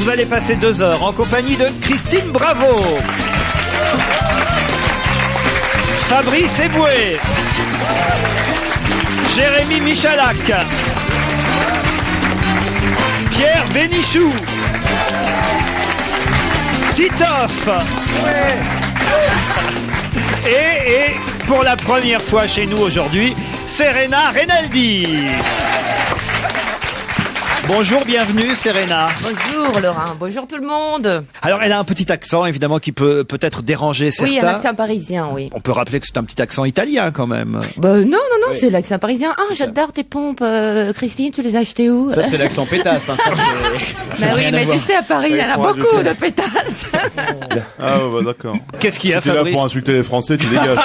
Vous allez passer 2 heures en compagnie de Christine Bravo, Fabrice Eboué, Jérémy Michalak, Pierre Bénichou, Titoff et pour la première fois chez nous aujourd'hui, Serena Renaldi. Bonjour, bienvenue Serena. Bonjour Laurent, bonjour tout le monde. Alors elle a un petit accent évidemment qui peut peut-être déranger certains. Oui, un accent parisien, oui. On peut rappeler que c'est un petit accent italien quand même. Non, oui. C'est l'accent parisien. Ah, j'adore tes pompes, Christine, tu les as achetées où? Ça c'est l'accent pétasse, hein, ça c'est... Bah oui, mais tu sais, à Paris, il y en a beaucoup de pétasses. Ah bah d'accord. Qu'est-ce qu'il y a, Si t'es là Fabrice? pour insulter les Français, tu dégages.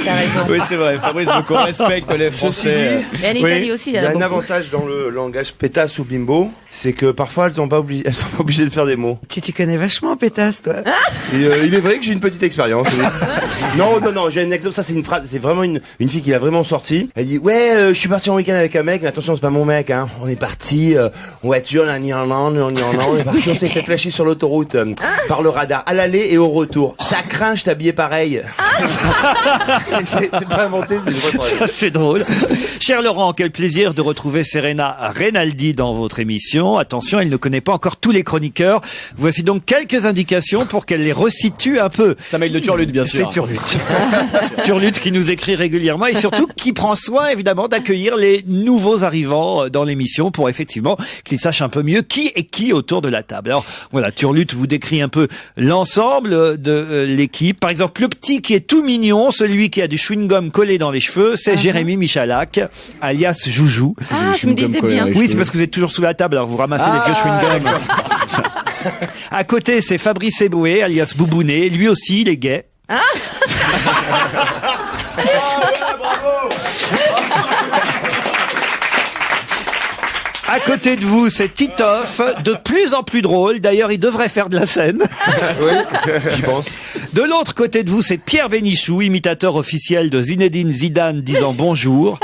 T'as raison. Oui c'est vrai, Fabrice veut qu'on respecte les Français. Mais en Italie aussi, il Il y y en a a un beaucoup. avantage dans le langage pétasse ou bimbo, c'est que parfois elles sont pas obligées de faire des mots. Tu t'y connais vachement, pétasse, toi. Et il est vrai que j'ai une petite expérience. Non, j'ai un exemple. Ça c'est une phrase, c'est vraiment une fille qui l'a vraiment sorti. Elle dit je suis parti en week-end avec un mec, mais attention c'est pas mon mec. Hein. On est parti en voiture, on est parti, on s'est fait flasher sur l'autoroute par le radar à l'aller et au retour. Ça craint, je t'habillais pareil. c'est pas inventé, c'est une vraie phrase. Ça, c'est drôle. Cher Laurent, quel plaisir de retrouver Serena Renaldi dans votre émission. Attention, elle ne connaît pas encore tous les chroniqueurs. Voici donc quelques indications pour qu'elle les resitue un peu. C'est un mail de Turlutte, bien sûr. C'est Turlutte. Turlutte qui nous écrit régulièrement et surtout qui prend soin évidemment d'accueillir les nouveaux arrivants dans l'émission pour effectivement qu'ils sachent un peu mieux qui est qui autour de la table. Alors voilà, Turlutte vous décrit un peu l'ensemble de l'équipe. Par exemple, le petit qui est tout mignon, celui qui a du chewing-gum collé dans les cheveux, c'est Jérémy Michalak, alias Joujou. Ah, je me disais bien. Oui, c'est parce que vous êtes toujours sous la table, alors vous ramassez les vieux chewing-gums. À côté, c'est Fabrice Eboué, alias Boubounet. Lui aussi, il est gay. À côté de vous, c'est Titoff, de plus en plus drôle. D'ailleurs, il devrait faire de la scène. Oui, j'y pense. De l'autre côté de vous, c'est Pierre Bénichou, imitateur officiel de Zinedine Zidane disant bonjour.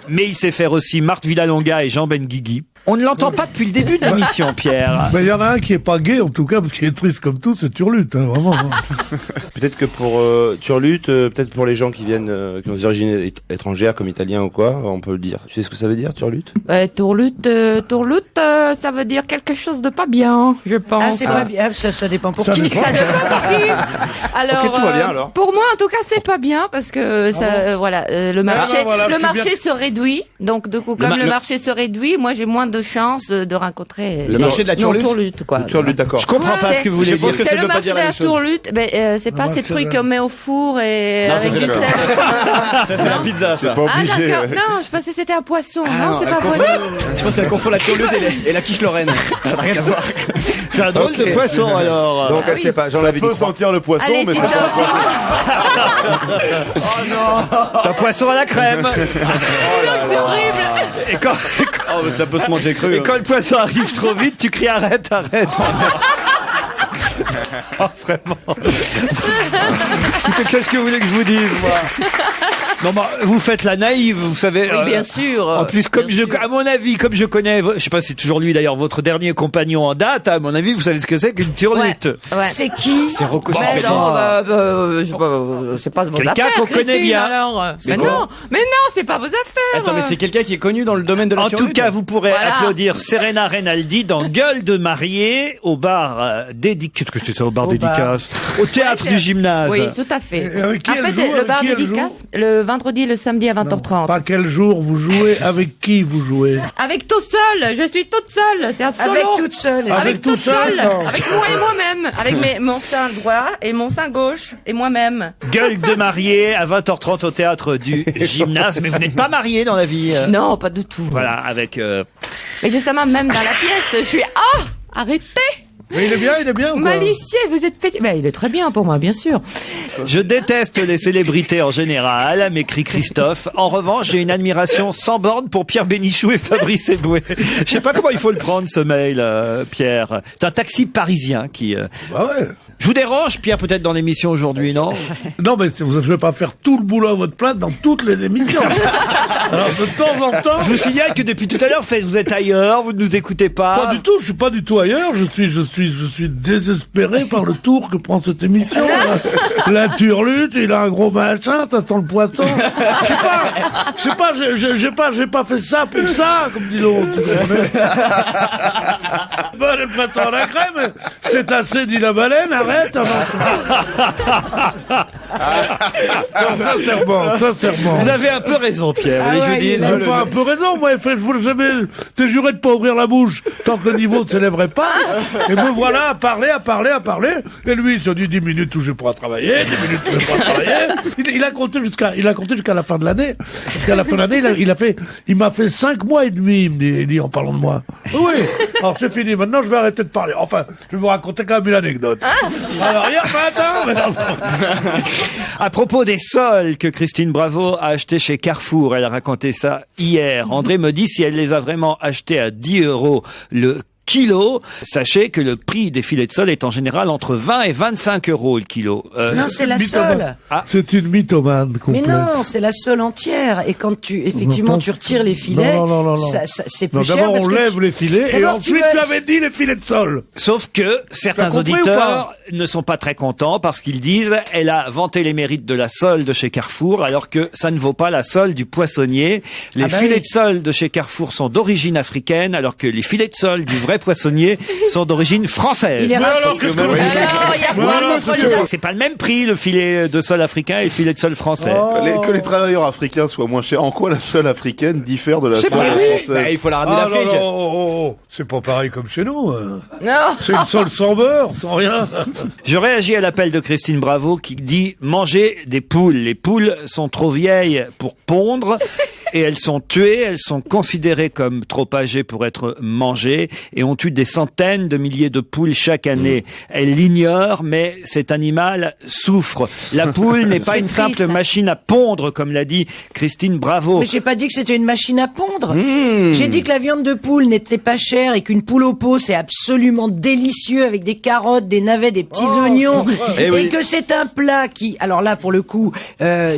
Mais il sait faire aussi Marthe Villalonga et Jean Benguigui. On ne l'entend pas depuis le début de l'émission, Pierre. Mais il y en a un qui est pas gay, en tout cas, parce qu'il est triste comme tout, c'est Turlutte, hein, vraiment. Peut-être que pour Turlutte, peut-être pour les gens qui viennent, qui ont des origines étrangères comme italiens ou quoi, on peut le dire. Tu sais ce que ça veut dire, Turlutte? Tourlutte, ça veut dire quelque chose de pas bien, je pense. Ah, c'est pas bien, ça dépend pour qui. Ça dépend pour qui. Alors, Ok, tout va bien, alors. Pour moi, en tout cas, c'est pas bien parce que ça, le marché se réduit. Donc, du coup, comme le marché se réduit, moi, j'ai moins de chances de rencontrer Le marché de la Turlutte. Tourlutte, quoi. Turlutte, d'accord. Je comprends pas ce que vous voulez Je dire. pense que ça C'est veut le pas marché dire de la la même chose. tourlutte, c'est pas ces trucs qu'on met au four et Non, ça, avec c'est du la- sel. Ça c'est la pizza, ça. Pas Ah obligé. d'accord, Ouais. non, je pensais que c'était un poisson. Ah, non, c'est elle pas confond- poisson. Je pense qu'elle confond la Turlutte et la quiche Lorraine. Ça n'a rien à voir. C'est un drôle de poisson, alors. Donc elle sait pas, j'en Ça avais dit peut 3. sentir le poisson, Allez, mais tu c'est pas... Un poisson à la crème. C'est horrible. Et quand, Oh, mais ça peut se manger cru. et quand le poisson arrive trop vite, tu cries arrête, arrête. Oh, vraiment. Écoutez, qu'est-ce que vous voulez que je vous dise, moi? Non, bah, vous faites la naïve, vous savez. Oui, bien sûr. En plus, comme Bien sûr. à mon avis, comme je connais, je sais pas si c'est toujours lui d'ailleurs, votre dernier compagnon en date, à mon avis, vous savez ce que c'est qu'une turlutte. Ouais. C'est qui? C'est Rocco Mais Siffredi. non, c'est pas vos Quelqu'un affaires. qu'on connaît Christine, bien. alors. Mais non, c'est pas vos affaires. Attends, mais c'est quelqu'un qui est connu dans le domaine de la En tout Turlutte. cas, vous pourrez Voilà. applaudir Serena Renaldi dans Gueule de mariée au bar qu'est-ce que c'est ça, au bar Au bar. dédicace? Au théâtre Ouais, du gymnase. Oui, tout à fait. Et avec qui En elle fait, joue, le avec bar qui elle dédicace, le vendredi, le samedi à 20h30. Pas quel jour vous jouez, avec qui vous jouez. Avec tout seul, je suis toute seule, c'est un solo. Avec toute seule. Avec tout toute seul, seule, non. avec moi et moi-même, avec mon sein droit et mon sein gauche et moi-même. Gueule de mariée à 20h30 au théâtre du gymnase. Mais vous n'êtes pas marié dans la vie. Non, pas du tout. Voilà, avec... Mais justement, même dans la pièce, je suis arrêtez. Mais il est bien ou quoi? Malicieux, vous êtes pété. Il est très bien pour moi, bien sûr. Je déteste les célébrités en général, m'écrit Christophe. En revanche, j'ai une admiration sans borne pour Pierre Bénichou et Fabrice Eboué. Je sais pas comment il faut le prendre, ce mail, Pierre. C'est un taxi parisien qui... Bah ouais. Je vous dérange, Pierre, peut-être dans l'émission aujourd'hui, non? Non, mais je vais pas faire tout le boulot à votre place dans toutes les émissions. Alors, de temps en temps... Je vous signale que depuis tout à l'heure, vous êtes ailleurs, vous ne nous écoutez pas. Pas du tout, je suis pas du tout ailleurs. Je suis désespéré par le tour que prend cette émission. La turlute, il a un gros machin, ça sent le poisson. J'ai pas fait ça pour ça, comme dit l'autre. Tu connais? Bon, le poisson à la crème, c'est assez, dit la baleine, arrête. Sincèrement. Vous avez un peu raison, Pierre. J'ai pas un peu raison, moi. Je t'ai juré de pas ouvrir la bouche tant que le niveau ne s'élèverait pas. Et me voilà à parler. Et lui, il se dit 10 minutes où je pourrai travailler, 10 minutes où je pourrai travailler. Il a compté jusqu'à la fin de l'année. Jusqu'à la fin de l'année, il m'a fait 5 mois et demi, il dit en parlant de moi. Oui. Alors c'est fini. Maintenant, je vais arrêter de parler. Enfin, je vais vous raconter quand même une anecdote. Alors hier matin, à propos des sols que Christine Bravo a achetés chez Carrefour, elle a raconté ça hier. André me dit si elle les a vraiment achetés à 10 € le kilo. Sachez que le prix des filets de sol est en général entre 20 et 25 € le kilo. Non, c'est la sole. C'est une mythomane complète. Mais non, c'est la sole entière. Et quand tu retires les filets, c'est plus cher. D'abord, on lève les filets et ensuite tu avais dit les filets de sol. Sauf que certains auditeurs ne sont pas très contents parce qu'ils disent elle a vanté les mérites de la sole de chez Carrefour alors que ça ne vaut pas la sole du poissonnier. Les filets de sole de chez Carrefour sont d'origine africaine alors que les filets de sole du vrai poissonnier sont d'origine française. Il est raciste. C'est pas le même prix le filet de sole africain et le filet de sole français. Que les travailleurs africains soient moins chers. En quoi la sole africaine diffère de la sole française? Il faut la ramener d'Afrique. C'est pas pareil comme chez nous. Non. C'est une sole sans beurre, sans rien. Je réagis à l'appel de Christine Bravo qui dit manger des poules. Les poules sont trop vieilles pour pondre. Et elles sont tuées, elles sont considérées comme trop âgées pour être mangées et on tue des centaines de milliers de poules chaque année. Elle l'ignore, mais cet animal souffre. La poule n'est pas une simple machine à pondre, comme l'a dit Christine Bravo. Mais j'ai pas dit que c'était une machine à pondre. J'ai dit que la viande de poule n'était pas chère et qu'une poule au pot c'est absolument délicieux avec des carottes, des navets, des petits oignons et que c'est un plat qui, alors là pour le coup,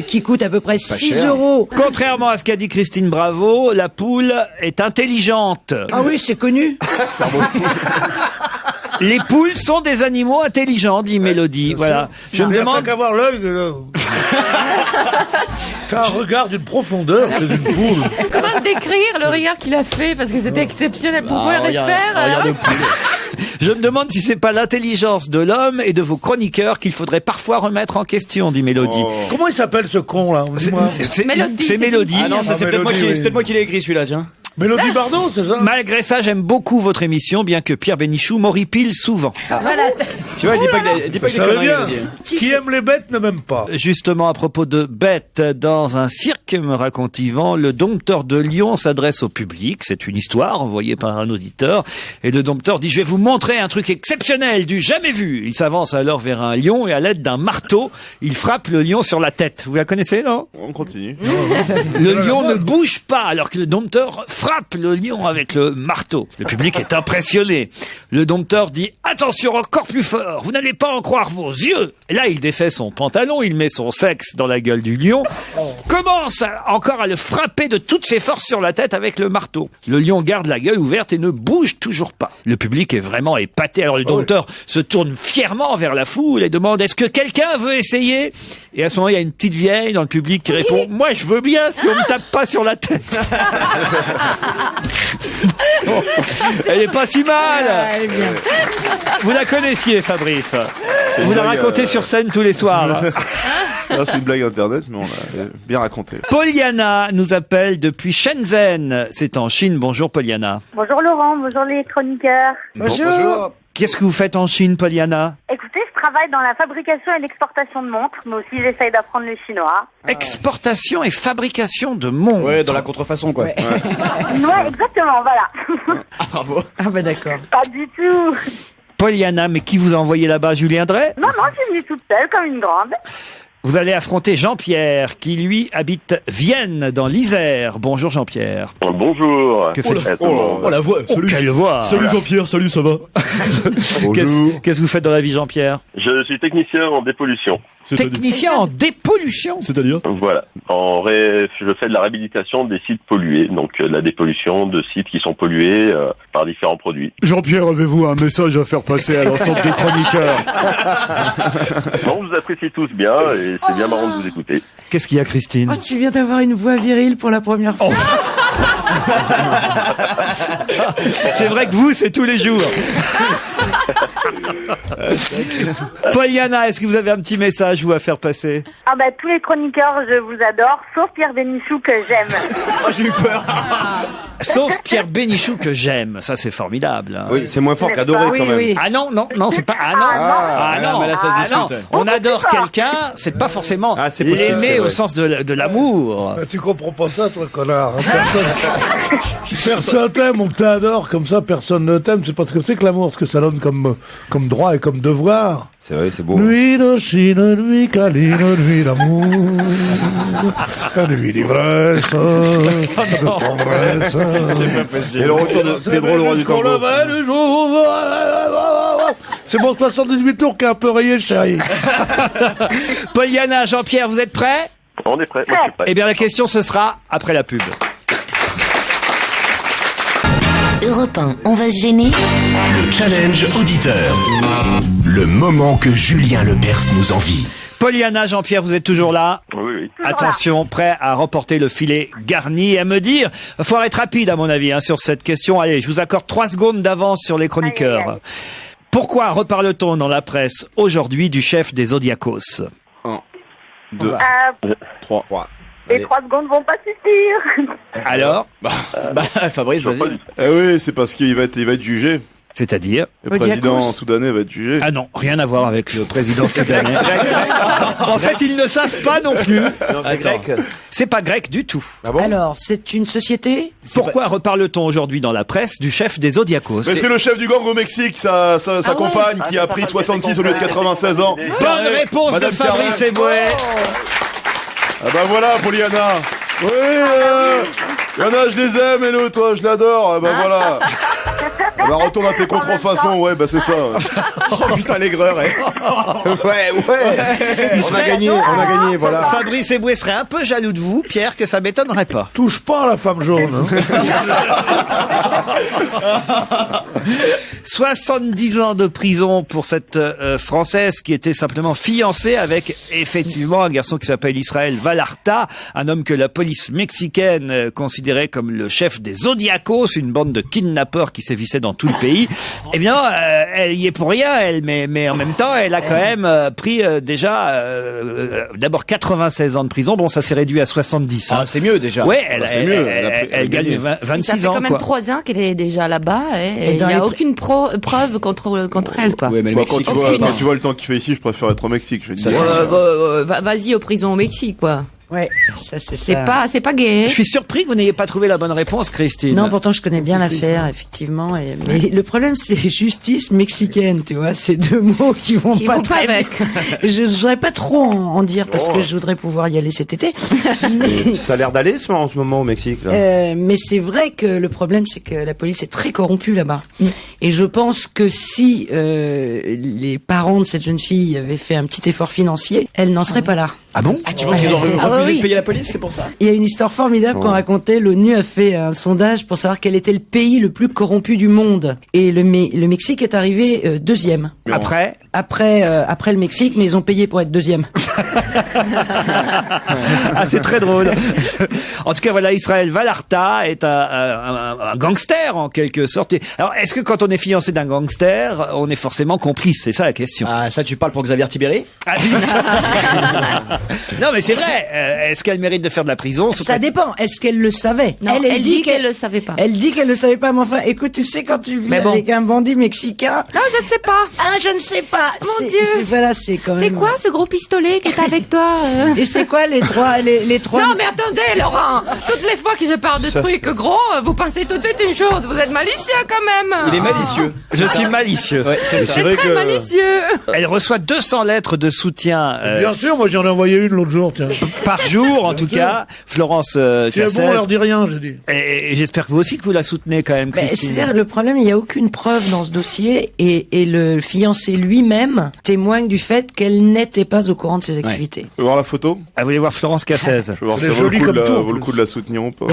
qui coûte à peu près 6 €. Contrairement à ce qu'a dit Christine Bravo, la poule est intelligente. Ah oui, c'est connu. Les poules sont des animaux intelligents, dit Mélodie. Voilà. Je me demande. T'as qu'à voir l'œil. T'as un regard d'une profondeur chez une poule. Comment décrire le regard qu'il a fait? Parce que c'était exceptionnel. Pourquoi le faire alors? Je me demande si c'est pas l'intelligence de l'homme et de vos chroniqueurs qu'il faudrait parfois remettre en question, dit Mélodie. Comment il s'appelle ce con là? C'est Mélodie. Ah non, c'est peut-être moi qui l'ai écrit celui-là, tiens. Mélodie Bardot, c'est ça? Malgré ça, j'aime beaucoup votre émission, bien que Pierre Bénichou m'horripile souvent. Voilà. Tu vois, il dit pas que Ça des veut conneries, bien. il dit. Qui aime les bêtes ne m'aime pas. Justement, à propos de bêtes, dans un cirque, me raconte Yvan, le dompteur de Lyon s'adresse au public. C'est une histoire envoyée par un auditeur. Et le dompteur dit, je vais vous montrer un truc exceptionnel, du jamais vu. Il s'avance alors vers un lion et à l'aide d'un marteau, il frappe le lion sur la tête. Vous la connaissez, non? On continue. Le lion ne bouge pas alors que le dompteur frappe le lion avec le marteau. Le public est impressionné. Le dompteur dit « Attention, encore plus fort, vous n'allez pas en croire vos yeux !» Et là, il défait son pantalon, il met son sexe dans la gueule du lion, commence encore à le frapper de toutes ses forces sur la tête avec le marteau. Le lion garde la gueule ouverte et ne bouge toujours pas. Le public est vraiment épaté. Alors le dompteur se tourne fièrement vers la foule et demande « Est-ce que quelqu'un veut essayer ?» Et à ce moment, il y a une petite vieille dans le public qui répond « Moi, je veux bien si on me tape pas sur la tête. » Elle est pas si mal. Vous la connaissiez, Fabrice? Vous la racontez sur scène tous les soirs. C'est une blague internet, mais on l'a bien raconté. Poliana nous appelle depuis Shenzhen. C'est en Chine. Bonjour, Poliana. Bonjour Laurent, bonjour les chroniqueurs. Bonjour. Qu'est-ce que vous faites en Chine, Poliana? Écoutez, je travaille dans la fabrication et l'exportation de montres, mais aussi j'essaye d'apprendre le chinois. Exportation et fabrication de montres. Ouais, dans la contrefaçon, quoi. Ouais. Ouais, exactement, voilà. Bravo. Ah bah d'accord. Pas du tout. Poliana, mais qui vous a envoyé là-bas, Julien Drey? Non, je suis venue toute seule, comme une grande. Vous allez affronter Jean-Pierre, qui lui habite Vienne, dans l'Isère. Bonjour Jean-Pierre. Bonjour. Que fait la voix. Salut. Quelle voix. Salut Jean-Pierre, salut, ça va? Qu'est-ce que vous faites dans la vie, Jean-Pierre? Je suis technicien en dépollution. Technicien en dépollution? C'est-à-dire? Voilà. Je fais de la réhabilitation des sites pollués, donc la dépollution de sites qui sont pollués par différents produits. Jean-Pierre, avez-vous un message à faire passer à l'ensemble des chroniqueurs? Non, je vous apprécie tous bien et c'est bien marrant de vous écouter. Qu'est-ce qu'il y a, Christine? Oh, tu viens d'avoir une voix virile pour la première fois. C'est vrai que vous, c'est tous les jours. Poliana, est-ce que vous avez un petit message, vous, à faire passer? Ah bah, tous les chroniqueurs, je vous adore, sauf Pierre Bénichou que j'aime. Oh, j'ai eu peur. Sauf Pierre Bénichou que j'aime. Ça, c'est formidable. Hein. Oui, c'est moins fort qu'adoré quand même. Oui. Ah non, c'est pas... Ah non, mais là, ça se discute. non. On adore quelqu'un, c'est pas forcément c'est possible, l'aimer c'est au vrai. sens de l'amour. Tu comprends pas ça, toi, connard. Personne t'aime, on t'adore, comme ça, personne ne t'aime. C'est parce que c'est que l'amour, ce que ça donne comme droit et comme devoir. C'est vrai, c'est beau. Nuit de Chine, nuit câline, nuit d'amour, nuit d'ivresse, de tendresse. C'est pas possible. Et le retour de Pedro, le roi du tango. C'est mon 78 tours qui est un peu rayé, chérie. Poliana, Jean-Pierre, vous êtes prêts? On est prêt. Moi, je suis prêt. Eh bien, la question, ce sera après la pub. Europe 1, on va se gêner. Le challenge auditeur. Le moment que Julien Lepers nous envie. Poliana, Jean-Pierre, vous êtes toujours là? Oui. Attention, prêt à remporter le filet garni et à me dire, faut être rapide à mon avis sur cette question. Allez, je vous accorde 3 secondes d'avance sur les chroniqueurs. Aïe. Pourquoi reparle-t-on dans la presse aujourd'hui du chef des Zodiacos? 1, 2, 3. Les 3 secondes vont pas suffire. Alors? Fabrice, vas-y. Oui, c'est parce qu'il va être jugé. C'est-à-dire? Le président soudanais va être jugé. Ah non, rien à voir avec le président soudanais. En fait, ils ne savent pas non plus. Non, c'est grec. C'est pas grec du tout. Ah bon? Alors, c'est une société? Pourquoi reparle-t-on aujourd'hui dans la presse du chef des Zodiacos? Mais c'est le chef du gang au Mexique, sa compagne, qui a pris 66 au lieu de 96 ans. Bonne réponse Madame de Fabrice Eboué. Ah bah voilà, Poliana. Oui, Yana, je les aime, et l'autre, toi, je l'adore. Ah bah voilà. Ah bah retourne à tes contrefaçons, ouais, bah c'est ça. Oh putain, l'aigreur, Ouais. On a gagné, voilà. Fabrice Eboué serait un peu jaloux de vous, Pierre, que ça m'étonnerait pas. Touche pas à la femme jaune. Hein. 70 ans de prison pour cette Française qui était simplement fiancée avec, effectivement, un garçon qui s'appelle Israël Vallarta, un homme que la police mexicaine considérait comme le chef des Zodiacos, une bande de kidnappeurs qui sévissait dans tout le pays. Eh bien, elle y est pour rien, mais en même temps, elle a quand même pris déjà d'abord 96 ans de prison. Bon, ça s'est réduit à 70. Ah, c'est mieux déjà. Ouais, elle gagne 26 Ça fait ans, quand même quoi. 3 ans qu'elle est déjà là-bas et il n'y a aucune preuve contre elle, quoi. Ouais, mais le Bah, Mexique, quand tu vois le temps qu'il fait ici, je préfère être au Mexique. Je vais te dire. Vas-y aux prisons au Mexique, quoi. Ouais, ça c'est ça. C'est pas gay. Je suis surpris que vous n'ayez pas trouvé la bonne réponse, Christine. Non, pourtant je connais bien l'affaire, effectivement. Mais le problème, c'est justice mexicaine, tu vois. C'est 2 mots qui vont pas très bien. Je voudrais pas trop en dire parce que je voudrais pouvoir y aller cet été. Mais, Ça a l'air d'aller en ce moment au Mexique, là. mais c'est vrai que le problème, c'est que la police est très corrompue là-bas. Et je pense que si les parents de cette jeune fille avaient fait un petit effort financier, elle n'en serait pas là. Ah bon? Ah, tu penses qu'ils ont refusé de payer la police, c'est pour ça? Il y a une histoire formidable qu'on racontait. L'ONU a fait un sondage pour savoir quel était le pays le plus corrompu du monde. Et le Mexique est arrivé 2e. Après le Mexique, mais ils ont payé pour être 2e. Ah, c'est très drôle. En tout cas, voilà, Israël Vallarta est un gangster, en quelque sorte. Alors, est-ce que quand on est fiancé d'un gangster, on est forcément complice? C'est ça la question. Ah, ça, tu parles pour Xavier Tibéri? Ah, Non, mais c'est vrai. Est-ce qu'elle mérite de faire de la prison? Ça dépend. Est-ce qu'elle le savait? Non, elle dit qu'elle le savait pas. Elle dit qu'elle le savait pas, mais enfin, écoute, tu sais, quand tu vis avec un bandit mexicain. Non, je ne sais pas. Ah, je ne sais pas. Mon Dieu. Voilà, c'est quand même. C'est quoi ce gros pistolet qui est avec toi Et c'est quoi les trois? Non, mais attendez, Laurent. Toutes les fois que je parle de trucs gros, vous pensez tout de suite une chose. Vous êtes malicieux quand même. Il est malicieux. Je suis malicieux. Ouais, c'est très malicieux. Elle reçoit 200 lettres de soutien. Bien sûr, moi j'en ai envoyé une l'autre jour, tiens. Par jour, en tout cas. Florence C'est Cassez. bon, on leur dit rien, j'ai dit. Et j'espère que vous aussi que vous la soutenez quand même, Christine. C'est-à-dire, le problème, il n'y a aucune preuve dans ce dossier et le fiancé lui-même témoigne du fait qu'elle n'était pas au courant de ses activités. Tu veux voir la photo? Ah, vous voulez voir Florence Cassez? Je veux voir si Elle est ça vaut jolie le coup comme tout, en vaut le plus. coup de la soutenir ou pas.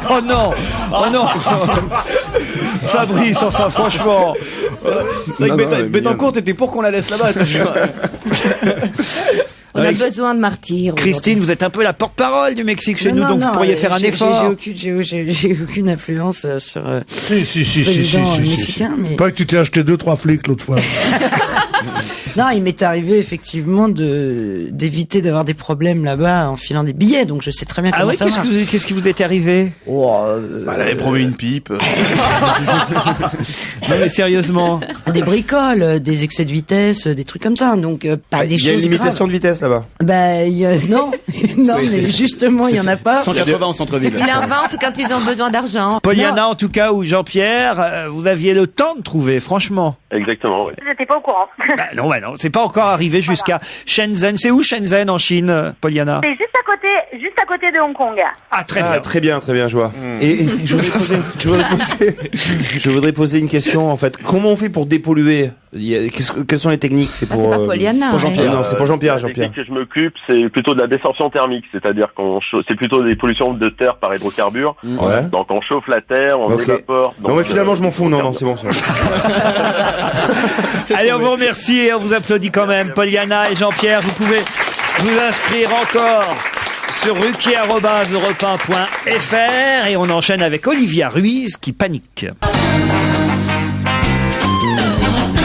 Oh non! Oh non! Fabrice, enfin franchement. C'est vrai que Non, Bettencourt était pour qu'on la laisse là-bas. On a besoin de martyrs. Christine, vous êtes un peu la porte-parole du Mexique chez nous, donc vous pourriez faire un effort. J'ai aucune influence sur Si, le président mexicain, mais... Pas que tu t'es acheté 2-3 flics l'autre fois. Non, il m'est arrivé effectivement d'éviter d'avoir des problèmes là-bas en filant des billets, donc je sais très bien comment ça marche. Qu'est-ce qui vous est arrivé? Elle avait promis une pipe. Non mais sérieusement. Des bricoles, des excès de vitesse, des trucs comme ça, donc pas des choses Il y a une limitation graves. de vitesse là-bas. Bah, non, non, mais justement, il y en a pas. 180 en centre-ville. Il invente quand ils ont besoin d'argent. Poliana, en tout cas, ou Jean-Pierre, vous aviez le temps de trouver, franchement. Exactement, oui. J'étais pas au courant. Non, c'est pas encore arrivé jusqu'à Shenzhen. C'est où Shenzhen en Chine, Poliana? C'est juste à côté de Hong Kong. Ah, très bien. Très bien, je vois. Et je voudrais poser une question, en fait. Comment on fait pour dépolluer? Quelles sont les techniques? C'est pour, c'est pas Poliana, pour Jean-Pierre. Non, c'est pour Jean-Pierre, La technique que je m'occupe, c'est plutôt de la descension thermique, c'est-à-dire c'est plutôt des pollutions de terre par hydrocarbures. Ouais. Donc on chauffe la terre, on évapore. Non, mais finalement, je m'en fous. Non, c'est bon, ça. Allez, on vous remercie et on vous applaudit quand même. Poliana et Jean-Pierre, vous pouvez vous inscrire encore sur ruquier@europe1.fr et on enchaîne avec Olivia Ruiz qui panique.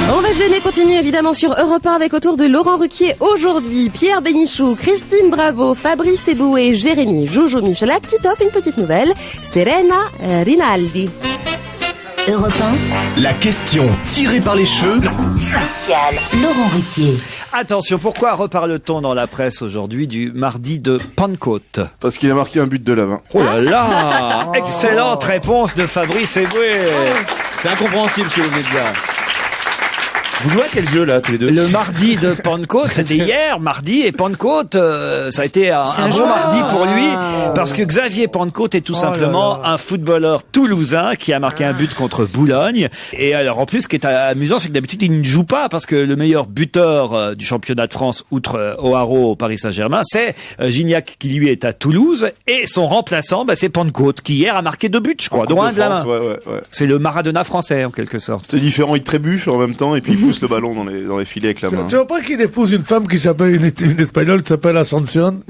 On va gêner, continue évidemment sur Europe 1 avec autour de Laurent Ruquier aujourd'hui, Pierre Bénichou, Christine Bravo, Fabrice Eboué, Jérémy, Jojo Michelat, Titoff, une petite nouvelle, Serena Rinaldi. Europe 1. La question tirée par les cheveux. Spécial Laurent Ruquier. Attention, pourquoi reparle-t-on dans la presse aujourd'hui du mardi de Pentecôte? Parce qu'il a marqué un but de la main. Oh là là! Excellente réponse de Fabrice Eboué. C'est incompréhensible ce que vous venez de dire. Vous jouez à quel jeu là tous les deux? Le mardi de Pentecôte, c'était hier, mardi, et Pentecôte, ça a été un bon mardi pour lui, parce que Xavier Pentecôte est tout simplement un footballeur toulousain qui a marqué un but contre Boulogne. Et alors en plus, ce qui est amusant, c'est que d'habitude il ne joue pas, parce que le meilleur buteur du championnat de France, outre O'Haraud au Paris Saint-Germain, c'est Gignac qui lui est à Toulouse, et son remplaçant, c'est Pentecôte, qui hier a marqué 2 buts, je crois, loin de la main. Ouais. C'est le Maradona français en quelque sorte. C'est différent, il trébuche en même temps et puis il pousse le ballon dans les filets avec la main. Tu vois pas qu'il épouse une femme qui s'appelle, une espagnole qui s'appelle Ascension?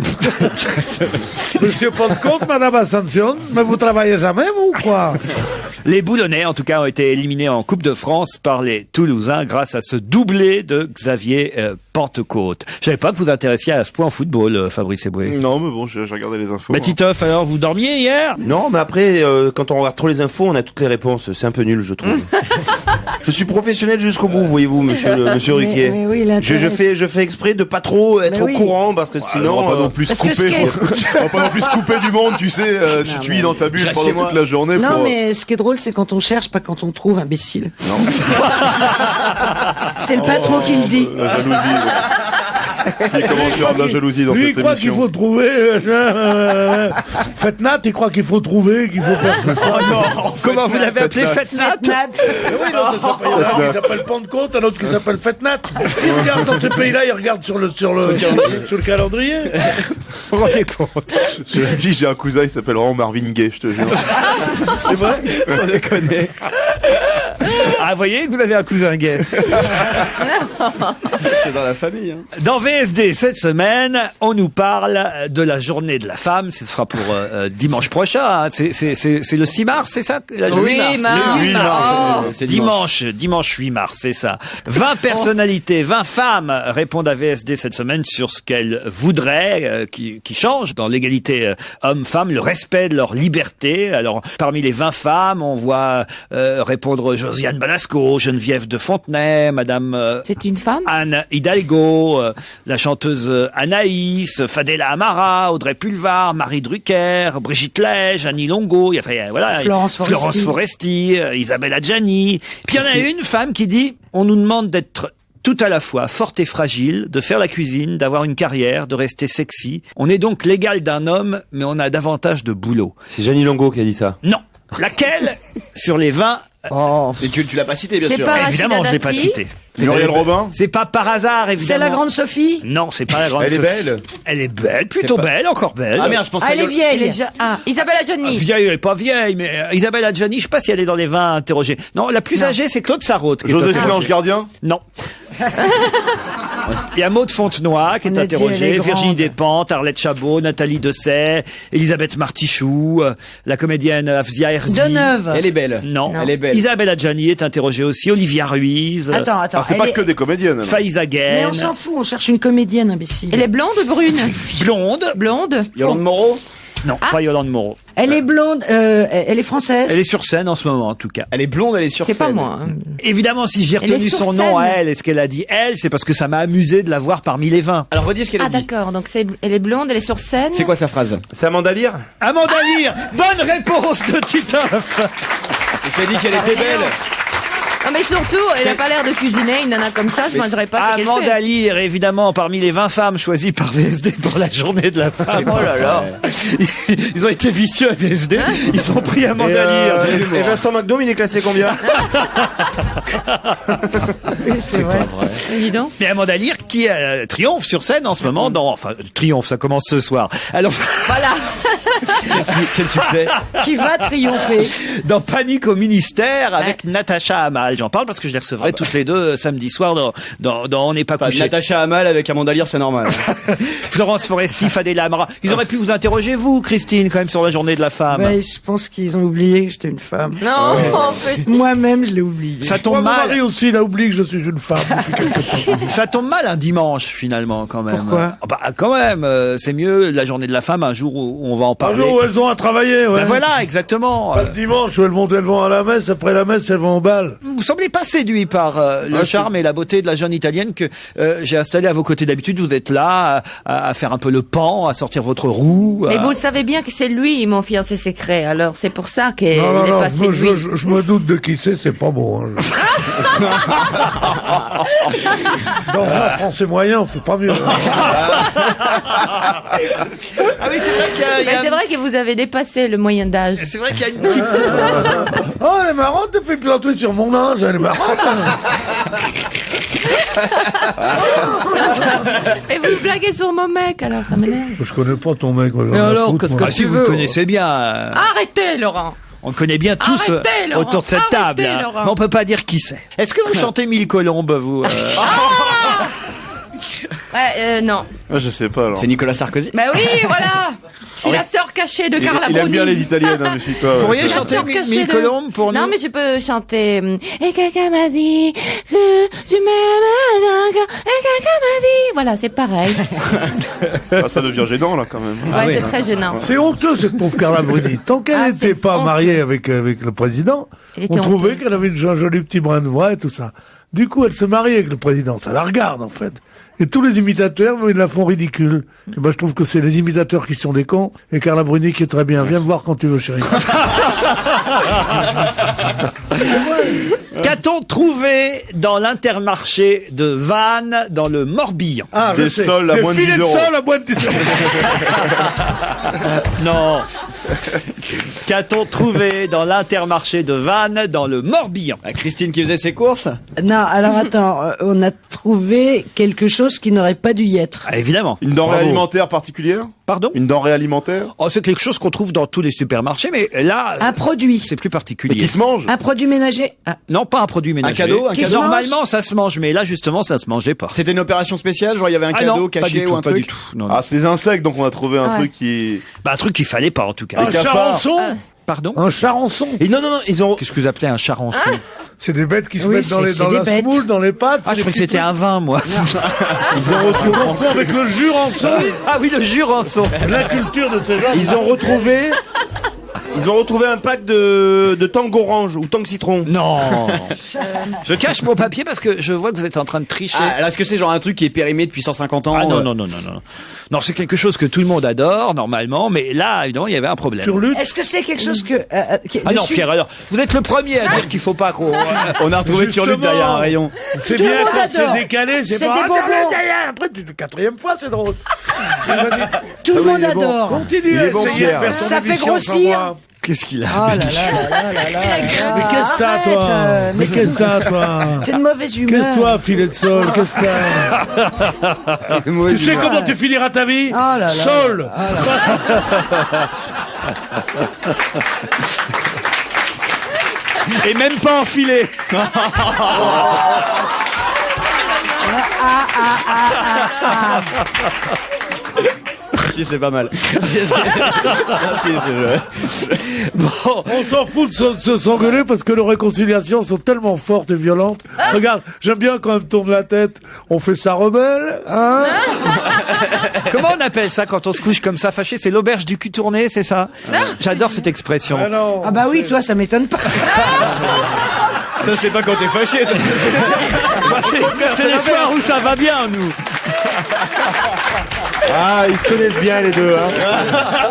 Monsieur Pentecôte, madame Ascension, mais vous travaillez jamais, vous, ou quoi? Les Boulonnais, en tout cas, ont été éliminés en Coupe de France par les Toulousains grâce à ce doublé de Xavier Pentecôte. Je savais pas que vous intéressiez à ce point au football, Fabrice Eboué. Non, mais bon, j'ai regardé les infos. Bah, Titoff, alors, vous dormiez hier? Non, mais après, quand on regarde trop les infos, on a toutes les réponses. C'est un peu nul, je trouve. Je suis professionnel jusqu'au bout, voyez-vous, monsieur Ruquier. Mais oui, je fais exprès de pas trop être au courant, parce que sinon... On va pas non plus se couper. On va pas non plus se couper du monde, tu sais. Tu vis dans ta bulle pendant toute la journée. Non, mais ce qui est drôle, c'est quand on cherche, pas quand on trouve, imbécile. Non. C'est le patron qui le dit. La jalousie. Qui commence à faire de la jalousie dans Lui, cette il croit qu'il émission. faut trouver. Fête Nat, il croit qu'il faut trouver, qu'il faut faire tout ça. Oh non! Comment vous l'avez appelé, Fête Nat? Oui, l'autre, il y en a un qui s'appelle Pentecôte, un autre qui s'appelle Fête Nat. Il regarde dans ces pays-là, il regarde sur le calendrier. Vous vous rendez compte? Je l'ai dit, j'ai un cousin, il s'appelle vraiment Marvin Gaye, je te jure. C'est vrai? Sans déconner. Ah, vous voyez que vous avez un cousin gay. C'est dans la famille. Hein. Dans VRP VSD, cette semaine, on nous parle de la journée de la femme. Ce sera pour dimanche prochain. Hein. C'est le 6 mars, c'est ça la journée? Oui, mars. 8 mars. C'est dimanche 8 mars, c'est ça. 20 personnalités, 20 femmes répondent à VSD cette semaine sur ce qu'elles voudraient qui change dans l'égalité homme-femme, le respect de leur liberté. Alors, parmi les 20 femmes, on voit répondre Josiane Balasco, Geneviève de Fontenay, Madame C'est une femme Anne Hidalgo, la chanteuse Anaïs, Fadela Amara, Audrey Pulvar, Marie Drucker, Brigitte Lège, Annie Longo, il y a voilà, Florence Foresti, Isabelle Adjani. Puis il y en a une femme qui dit on nous demande d'être tout à la fois forte et fragile, de faire la cuisine, d'avoir une carrière, de rester sexy. On est donc l'égal d'un homme, mais on a davantage de boulot. C'est Jeannie Longo qui a dit ça. Non. Laquelle sur les 20 Et tu l'as pas cité, bien C'est sûr. pas Évidemment, je l'ai pas Dati. cité. C'est Muriel Robin. C'est pas par hasard, évidemment. C'est la grande Sophie? Non, c'est pas la grande Elle est Sophie. belle. Elle est belle, plutôt belle, encore belle. Ah merde, je pensais Ah, elle est vieille. Isabelle Adjani. Vieille, elle est pas vieille, mais Isabelle Adjani, je sais pas si elle est dans les 20 interrogées. Non, la plus âgée, c'est Claude Sarraute. qui est Joséphine interrogée. Ange Gardien. Non. Il y a Maude Fontenoy qui est On a dit, elle interrogée, est Virginie grande. Despentes, Arlette Chabot, Nathalie Dessay, Elisabeth Martichoux, la comédienne Afzia Herzi. Deneuve. Elle est belle. Non. Elle est belle. Isabelle Adjani est interrogée aussi, Olivia Ruiz, Attends. Ah, c'est elle pas est- que des comédiennes. Faïza Mais Guène, on s'en fout, on cherche une comédienne, imbécile. Elle est blonde ou brune blonde. Blonde. Yolande Moreau. Non, pas Yolande Moreau. Elle est blonde, elle est française. Elle est sur scène en ce moment, en tout cas. Elle est blonde, elle est sur C'est scène. pas moi. hein. Évidemment, si j'ai Elle est retenu sur son nom à scène. elle et ce qu'elle a dit elle, c'est parce que ça m'a amusé de la voir parmi les 20. Alors redis ce qu'elle a Ah dit. d'accord, donc elle est blonde, elle est sur scène. C'est quoi sa phrase? C'est Amanda Lear. Amanda Lear, bonne réponse de Titoff. Je t'ai dit qu'elle était belle. Non mais surtout, elle a pas l'air de cuisiner, une nana comme ça, je mangerais pas ce qu'elle Amanda fait. Lear, évidemment, parmi les 20 femmes choisies par VSD pour la journée de la femme. Oh là là. Ils ont été vicieux à VSD. Ils ont pris Amanda Lear. Et Vincent McDormand, il est classé combien? C'est vrai. Dis donc. Mais Amanda Lear qui triomphe sur scène en ce moment triomphe, ça commence ce soir. Alors, Voilà. Quel succès. Qui va triompher. dans Panique au ministère avec Natacha Amal. J'en parle parce que je les recevrai toutes les deux samedi soir dans On n'est pas couché. Natacha Amal avec Amanda Lear, c'est normal. Florence Foresti, Fadela Amara. Ils auraient pu vous interroger, vous, Christine, quand même, sur la journée de la femme. Ben, je pense qu'ils ont oublié que j'étais une femme. Non, en fait. Moi-même, je l'ai oublié. Ça Moi, tombe mon mal. mari aussi, il a oublié que je suis une femme depuis quelque temps. Ça tombe mal un dimanche, finalement, quand même. Pourquoi Bah, quand même, c'est mieux la journée de la femme, un jour où on va en Un parler. jour où elles ont à travailler, ouais. Ben voilà, exactement. Pas le dimanche où elles vont à la messe, après la messe, elles vont au bal. Vous semblez pas séduit par le charme et la beauté de la jeune italienne que j'ai installée à vos côtés. D'habitude, vous êtes là à faire un peu le pan, à sortir votre roue. Mais vous le savez bien que c'est lui mon fiancé secret, alors c'est pour ça qu'il Non, est non, pas non, séduit. je me doute de qui c'est pas bon. Hein. Dans un français moyen, on fait pas mieux. Ah oui, c'est vrai qu'il y a, Mais c'est vrai que vous avez dépassé le moyen d'âge. c'est vrai qu'il y a une petite... Oh, elle est marrante, elle fait planter sur mon âge, elle est marrante. Et vous blaguez sur mon mec, alors ça m'énerve. Je connais pas ton mec. Mais alors, qu'est-ce que Ah, si vous le connaissez bien. Arrêtez, Laurent. On le connaît bien tous Arrêtez, Laurent. autour de cette Arrêtez, table. Hein. Laurent. Mais on peut pas dire qui c'est. Est-ce que vous chantez Mille Colombes, vous Ouais, non. Ah, je sais pas alors. C'est Nicolas Sarkozy. Bah oui, voilà. Je suis la sœur cachée de Carla Il aime bien Bruni. les italiennes, hein, méfie-toi. Vous pourriez La chanter sœur cachée Mille de- Colombes pour nous? Non, mais je peux chanter. Et quelqu'un m'a dit que tu m'aimes encore. Et quelqu'un m'a dit. Voilà, c'est pareil. Ah, ça devient gênant là quand même. Ouais, c'est très gênant. C'est honteux, cette pauvre Carla Bruni. Tant qu'elle Ah, n'était c'est pas honteux. mariée avec le président, Elle était on trouvait honteuse. qu'elle avait un joli petit brin de voix et tout ça. Du coup, elle se marie avec le président. Ça la regarde, en fait. Et tous les imitateurs, ils la font ridicule. Et ben, je trouve que c'est les imitateurs qui sont des cons et Carla Bruni qui est très bien. Viens me voir quand tu veux, chérie. Qu'a-t-on trouvé dans l'Intermarché de Vannes, dans le Morbihan? Des sols à moins de 10 filets de euros. sol à moins de 10 euros. Non, Qu'a-t-on trouvé dans l'Intermarché de Vannes, dans le Morbihan? Christine qui faisait ses courses? Non, alors attends, on a trouvé quelque chose qui n'aurait pas dû y être. Ah, évidemment. Une denrée Bravo. alimentaire particulière? Pardon? Une denrée alimentaire? Oh, c'est quelque chose qu'on trouve dans tous les supermarchés, mais là... Un produit. C'est plus particulier. Mais qui se mange? Un produit ménager. Ah. Non, pas un produit ménager. cadeau, un Qui cadeau. se mange Normalement, ça se mange, mais là, justement, ça se mangeait pas. C'était une opération spéciale, genre il y avait un cadeau non, pas caché du tout, ou un pas truc? du tout. Non, non. Ah, c'est des insectes, donc on a trouvé un truc qui... Bah, un truc qu'il fallait pas, en tout cas. Un cafards. charançon. Pardon? Un charançon. Et non, ils ont... Qu'est-ce que vous appelez un charançon? C'est des bêtes qui se Oui, mettent dans, c'est dans des la bêtes. semoule, dans les pâtes. Ah, je croyais que c'était un vin, moi. Ils ont retrouvé avec le jurançon. Ah oui, le jurançon. La culture de ces gens. Ils ont retrouvé un pack de Tang orange ou Tang citron. Non. Je cache mon papier parce que je vois que vous êtes en train de tricher. Ah, alors est-ce que c'est genre un truc qui est périmé depuis 150 ans? Ah non. Non, c'est quelque chose que tout le monde adore, normalement, mais là, évidemment, il y avait un problème. Est-ce que c'est quelque chose que... Ah non, Pierre, alors, vous êtes le premier à dire qu'il faut pas qu'on... On a retrouvé Turlup derrière un rayon. C'est Tout le bien monde quand c'est adore. décalé, C'est pas... des bonbons. Après, tu quatrième fois, c'est drôle. Tout le monde adore. Continue à essayer de faire son Ça fait émission sans grossir. moi. Qu'est-ce qu'il a? Oh là là là là là là. Mais qu'est-ce que t'as, toi? Mais qu'est-ce que t'as, toi? C'est de mauvaise humeur. Qu'est-ce que toi, filet de sol? Qu'est-ce que t'as? Tu sais comment tu finiras ta vie? Oh là là. Sol. Et même pas enfilé. Si, c'est pas mal. Bon. On s'en fout de se s'engueuler parce que nos réconciliations sont tellement fortes et violentes. Regarde, j'aime bien quand même tourne la tête. On fait ça rebelle, hein? Comment on appelle ça quand on se couche comme ça fâché? C'est l'auberge du cul tourné, c'est ça? J'adore cette expression. Ah non. Ah bah oui, toi, ça m'étonne pas. Ça, c'est pas quand t'es fâché. C'est les soirs où ça va bien, nous. Ah, ils se connaissent bien les deux. Hein.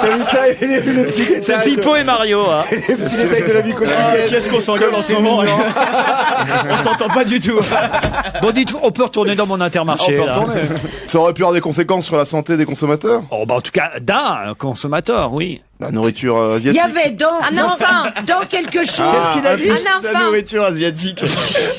T'as vu ça, le petit détail? C'est Pipo et Mario. Hein. Les petits détails de la vie quotidienne. Qu'est-ce qu'on s'engueule en ce moment? On s'entend pas du tout. Bon, dites, on peut retourner dans mon Intermarché. Là. Ça aurait pu avoir des conséquences sur la santé des consommateurs? Oh, bah, en tout cas, d'un consommateur, oui. La nourriture Il asiatique. y avait dans quelque chose. Qu'est-ce qu'il a dit? La nourriture asiatique.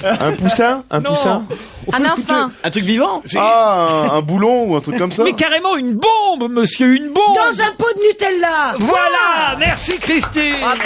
Un poussin? Un poussin? Un enfant. Un truc vivant? Ah, un boulon ou un truc comme ça? Mais carrément une bombe, monsieur, une bombe. Dans un pot de Nutella. Voilà, merci Christine. Bravo.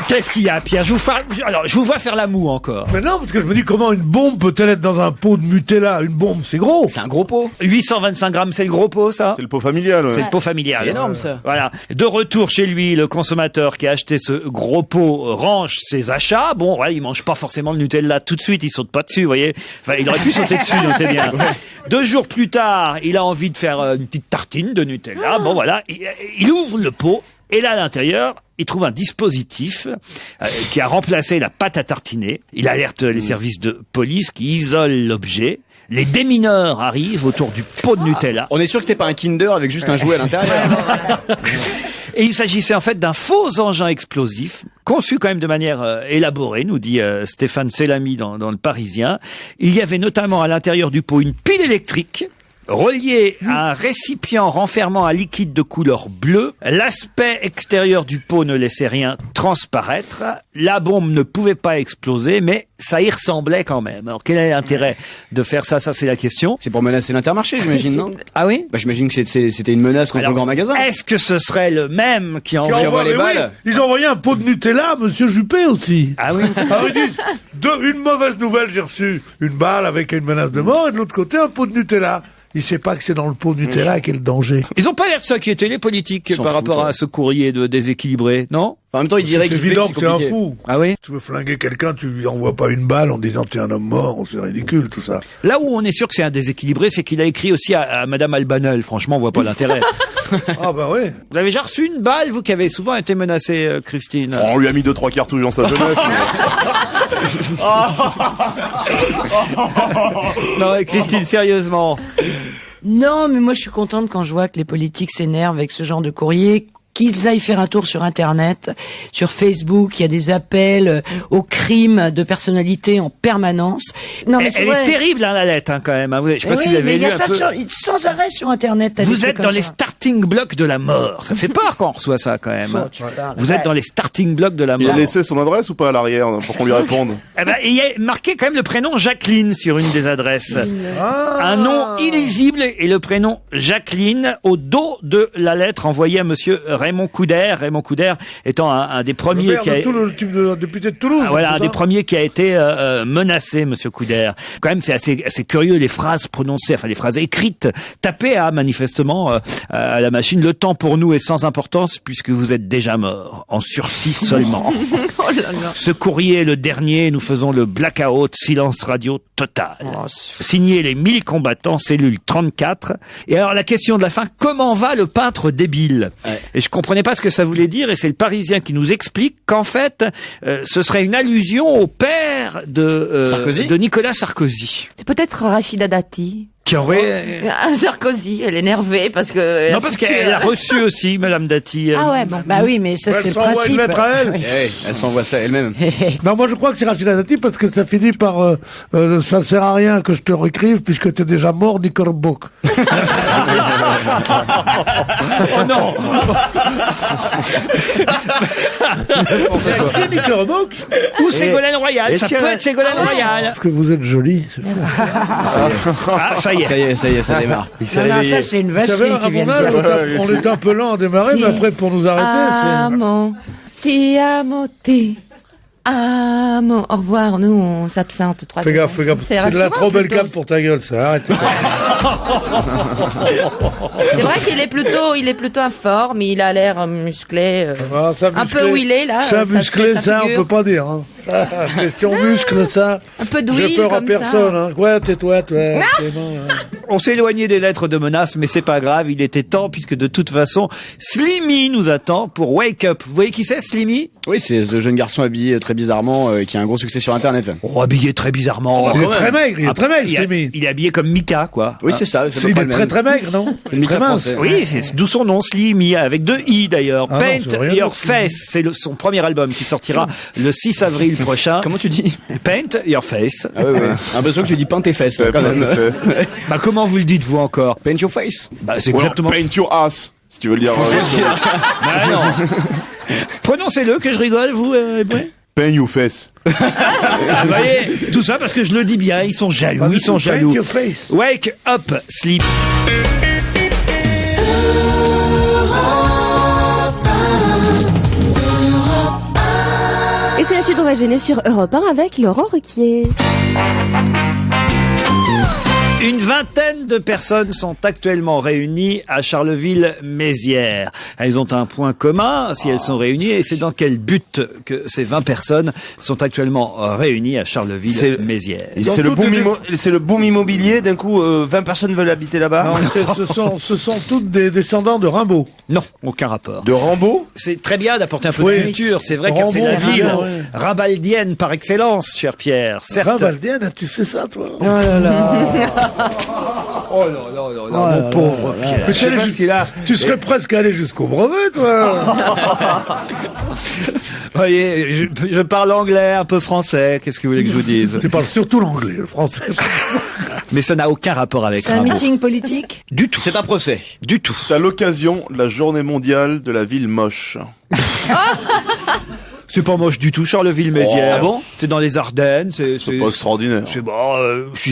Qu'est-ce qu'il y a, Pierre? Je vous vois faire la moue encore. Mais non, parce que je me dis comment une bombe peut-elle être dans un pot de Nutella? Une bombe, c'est gros. C'est un gros pot. 825 grammes, c'est le gros pot, ça? C'est le pot familial, ouais. C'est le pot familial. C'est énorme, ça. Voilà. De retour chez lui, le consommateur qui a acheté ce gros pot range ses achats. Bon, ouais, il mange pas forcément le Nutella tout de suite, il saute pas dessus, vous voyez. Enfin, il aurait pu sauter dessus, notez bien. 2 jours plus tard, il a envie de faire une petite tartine de Nutella. Bon, voilà. Il ouvre le pot. Et là, à l'intérieur, il trouve un dispositif qui a remplacé la pâte à tartiner. Il alerte les services de police qui isolent l'objet. Les démineurs arrivent autour du pot de Nutella. On est sûr que c'était pas un Kinder avec juste un jouet à l'intérieur. Et il s'agissait en fait d'un faux engin explosif, conçu quand même de manière élaborée, nous dit Stéphane Selamy dans le Parisien. Il y avait notamment à l'intérieur du pot une pile électrique, relié à un récipient renfermant un liquide de couleur bleue. L'aspect extérieur du pot ne laissait rien transparaître. La bombe ne pouvait pas exploser, mais ça y ressemblait quand même. Alors quel est l'intérêt de faire ça? Ça, c'est la question. C'est pour menacer l'Intermarché, j'imagine, non? Ah oui? Bah, j'imagine que c'était une menace contre le grand magasin. Est-ce que ce serait le même qui envoie les balles? Ils ont envoyé un pot de Nutella à Monsieur Juppé aussi. Ah oui? Alors ils disent, une mauvaise nouvelle, j'ai reçu une balle avec une menace de mort, et de l'autre côté, un pot de Nutella. Il sait pas que c'est dans le pot de Nutella quel danger. Ils ont pas l'air de s'inquiéter, les politiques, par rapport à ce courrier de déséquilibré, non? En même temps, il dirait c'est qu'il évident que c'est un fou. Ah oui? Tu veux flinguer quelqu'un, tu lui envoies pas une balle en disant t'es un homme mort, c'est ridicule tout ça. Là où on est sûr que c'est un déséquilibré, c'est qu'il a écrit aussi à Madame Albanel. Franchement, on voit pas l'intérêt. Ah bah oui. Vous avez déjà reçu une balle, vous qui avez souvent été menacée, Christine? On lui a mis 2-3 cartouches dans sa jeunesse. Non, mais Christine, sérieusement. Non, mais moi je suis contente quand je vois que les politiques s'énervent avec ce genre de courrier qu'ils aillent faire un tour sur Internet, sur Facebook. Il y a des appels au crime de personnalité en permanence. Non, mais elle est terrible, la lettre, quand même. Je sais pas si vous avez lu un peu. Sans arrêt sur Internet. Vous êtes dans les starting blocks de la mort. Ça fait peur quand on reçoit ça, quand même. Vous êtes dans les starting blocks de la mort. Il a laissé son adresse ou pas à l'arrière pour qu'on lui réponde? Il y a marqué quand même le prénom Jacqueline sur une des adresses. Un nom illisible et le prénom Jacqueline au dos de la lettre envoyée à monsieur Raymond Couder. Raymond Couder étant un des premiers qui a... le type de député de Toulouse. Voilà, un des premiers qui a été menacé, monsieur Couder. Quand même, c'est assez curieux, les phrases prononcées, enfin les phrases écrites, tapées manifestement à la machine. Le temps pour nous est sans importance puisque vous êtes déjà mort, en sursis seulement. Oh là là. Ce courrier est le dernier, nous faisons le blackout, silence radio total. Signé les 1000 combattants, cellule 34. Et alors la question de la fin, comment va le peintre débile? Et je comprenais pas ce que ça voulait dire, et c'est le Parisien qui nous explique qu'en fait, ce serait une allusion au père de Nicolas Sarkozy. C'est peut-être Rachida Dati. Qui aurait... Sarkozy, elle est énervée parce que... Non, parce qu'elle a reçu aussi, Madame Dati. Ah ouais, bon. Bah oui, mais ça c'est le principe. Une lettre à elle. Elle s'envoie ça elle-même. Non, moi je crois que c'est Rachida Dati parce que ça finit par ça ne sert à rien que je te réécrive puisque t'es déjà mort, Nicole Bock. Oh non. Nicole Bock. Ou Ségolène Royal, ça peut être Ségolène Royal. Parce que vous êtes jolie. Ah, ça y est, ça démarre. Non, ça c'est une vacherie qui vient de dire. On était un peu lent à démarrer, mais après pour nous arrêter, Amo, ti amo, ti amo. Au revoir, nous on s'absente 3 Fais gaffe. C'est de la trop belle cape pour ta gueule, ça. Arrête. C'est vrai qu'il est plutôt informe, il a l'air musclé, un peu huilé là. Ça musclé, ça on peut pas dire. Hein. Question muscle, ça. Un peu d'huile. J'ai peur à comme personne. Hein. Ouais, tais-toi. On s'est éloigné des lettres de menaces, mais c'est pas grave, il était temps, puisque de toute façon, Slimmy nous attend pour Wake Up. Vous voyez qui c'est, Slimmy? Oui, c'est ce jeune garçon habillé très bizarrement, qui a un gros succès sur Internet. Oh, habillé très bizarrement. Il est très maigre, Slimmy. Il est habillé comme Mika, quoi. Oui, c'est ça. Il est très maigre, non? C'est Mika français. Oui, c'est d'où son nom, Slimmy, avec 2 I d'ailleurs. Paint Your Face, c'est son premier album qui sortira le 6 avril prochain. Comment tu dis? Paint Your Face. Ah oui. L'impression que tu dis peint tes fesses, quand même. Bah, comment vous le dites, vous, encore? Paint your face. Bah, c'est exactement. Paint your ass, si tu veux le dire. Bah, non. Prononcez-le, que je rigole, vous, Paint your face. Vous voyez, tout ça parce que je le dis bien, ils sont jaloux, ils sont jaloux. Paint your face. Wake up, sleep. Et c'est la suite, on va gêner sur Europe 1 avec Laurent Ruquier. Une vingtaine de personnes sont actuellement réunies à Charleville-Mézières. Elles ont un point commun si elles sont réunies, et c'est dans quel but que ces 20 personnes sont actuellement réunies à Charleville-Mézières. C'est le boom immobilier, d'un coup 20 personnes veulent habiter là-bas. Non, ce sont toutes des descendants de Rimbaud. Non, aucun rapport. De Rambo? C'est très bien d'apporter un peu de culture, c'est vrai, car c'est la ville rabaldienne par excellence, cher Pierre. Certes. Rabaldienne, tu sais ça, toi? Oh là là. Oh non, mon pauvre Pierre. Je sais pas ce qu'il a. Tu serais presque allé jusqu'au brevet, toi. Vous voyez, je parle anglais, un peu français, qu'est-ce que vous voulez que je vous dise? Tu parles surtout l'anglais, le français. Mais ça n'a aucun rapport avec C'est un Rimbaud. meeting politique? Du tout. C'est un procès. Du tout. C'est à l'occasion de la journée mondiale de la ville moche. C'est pas moche du tout, Charleville-Mézières. Ah bon? C'est dans les Ardennes. C'est pas extraordinaire. C'est bon.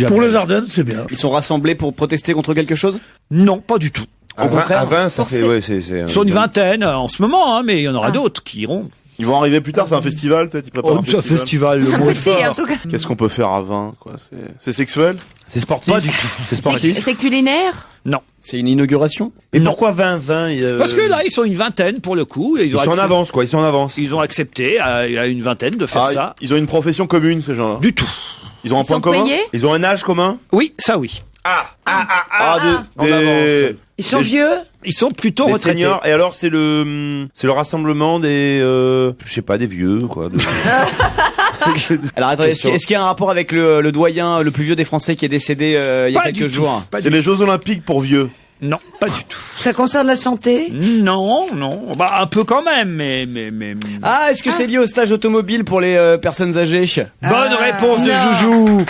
Pour les Ardennes, c'est bien. Ils sont rassemblés pour protester contre quelque chose? Non, pas du tout. À 20, ça fait, Ils sont une vingtaine en ce moment, hein, mais il y en aura d'autres qui iront. Ils vont arriver plus tard, c'est un festival, peut-être, ils préparent C'est un festival, le mot est fort. en tout cas. Qu'est-ce qu'on peut faire à 20, quoi? C'est sexuel? C'est sportif? Pas du tout. C'est sportif? C'est culinaire? Non. C'est une inauguration? Et pourquoi 20 Parce que là, ils sont une vingtaine pour le coup. Et ils sont en avance, quoi. Ils sont en avance. Ils ont accepté à une vingtaine de faire ça. Ils ont une profession commune, ces gens-là? Du tout. Ils ont un point commun? Ils ont un âge commun? Oui, ça oui. Ils sont vieux? Ils sont plutôt des retraités. Seniors. Et alors, c'est le rassemblement des, je sais pas, des vieux, quoi. Alors attendez, est-ce qu'il y a un rapport avec le doyen, le plus vieux des Français qui est décédé il y a quelques jours? C'est les Jeux Olympiques pour vieux. Non, pas du tout. Ça concerne la santé? Non. Bah, un peu quand même, mais... Ah, est-ce que c'est lié au stage automobile pour les personnes âgées? Bonne réponse de Joujou.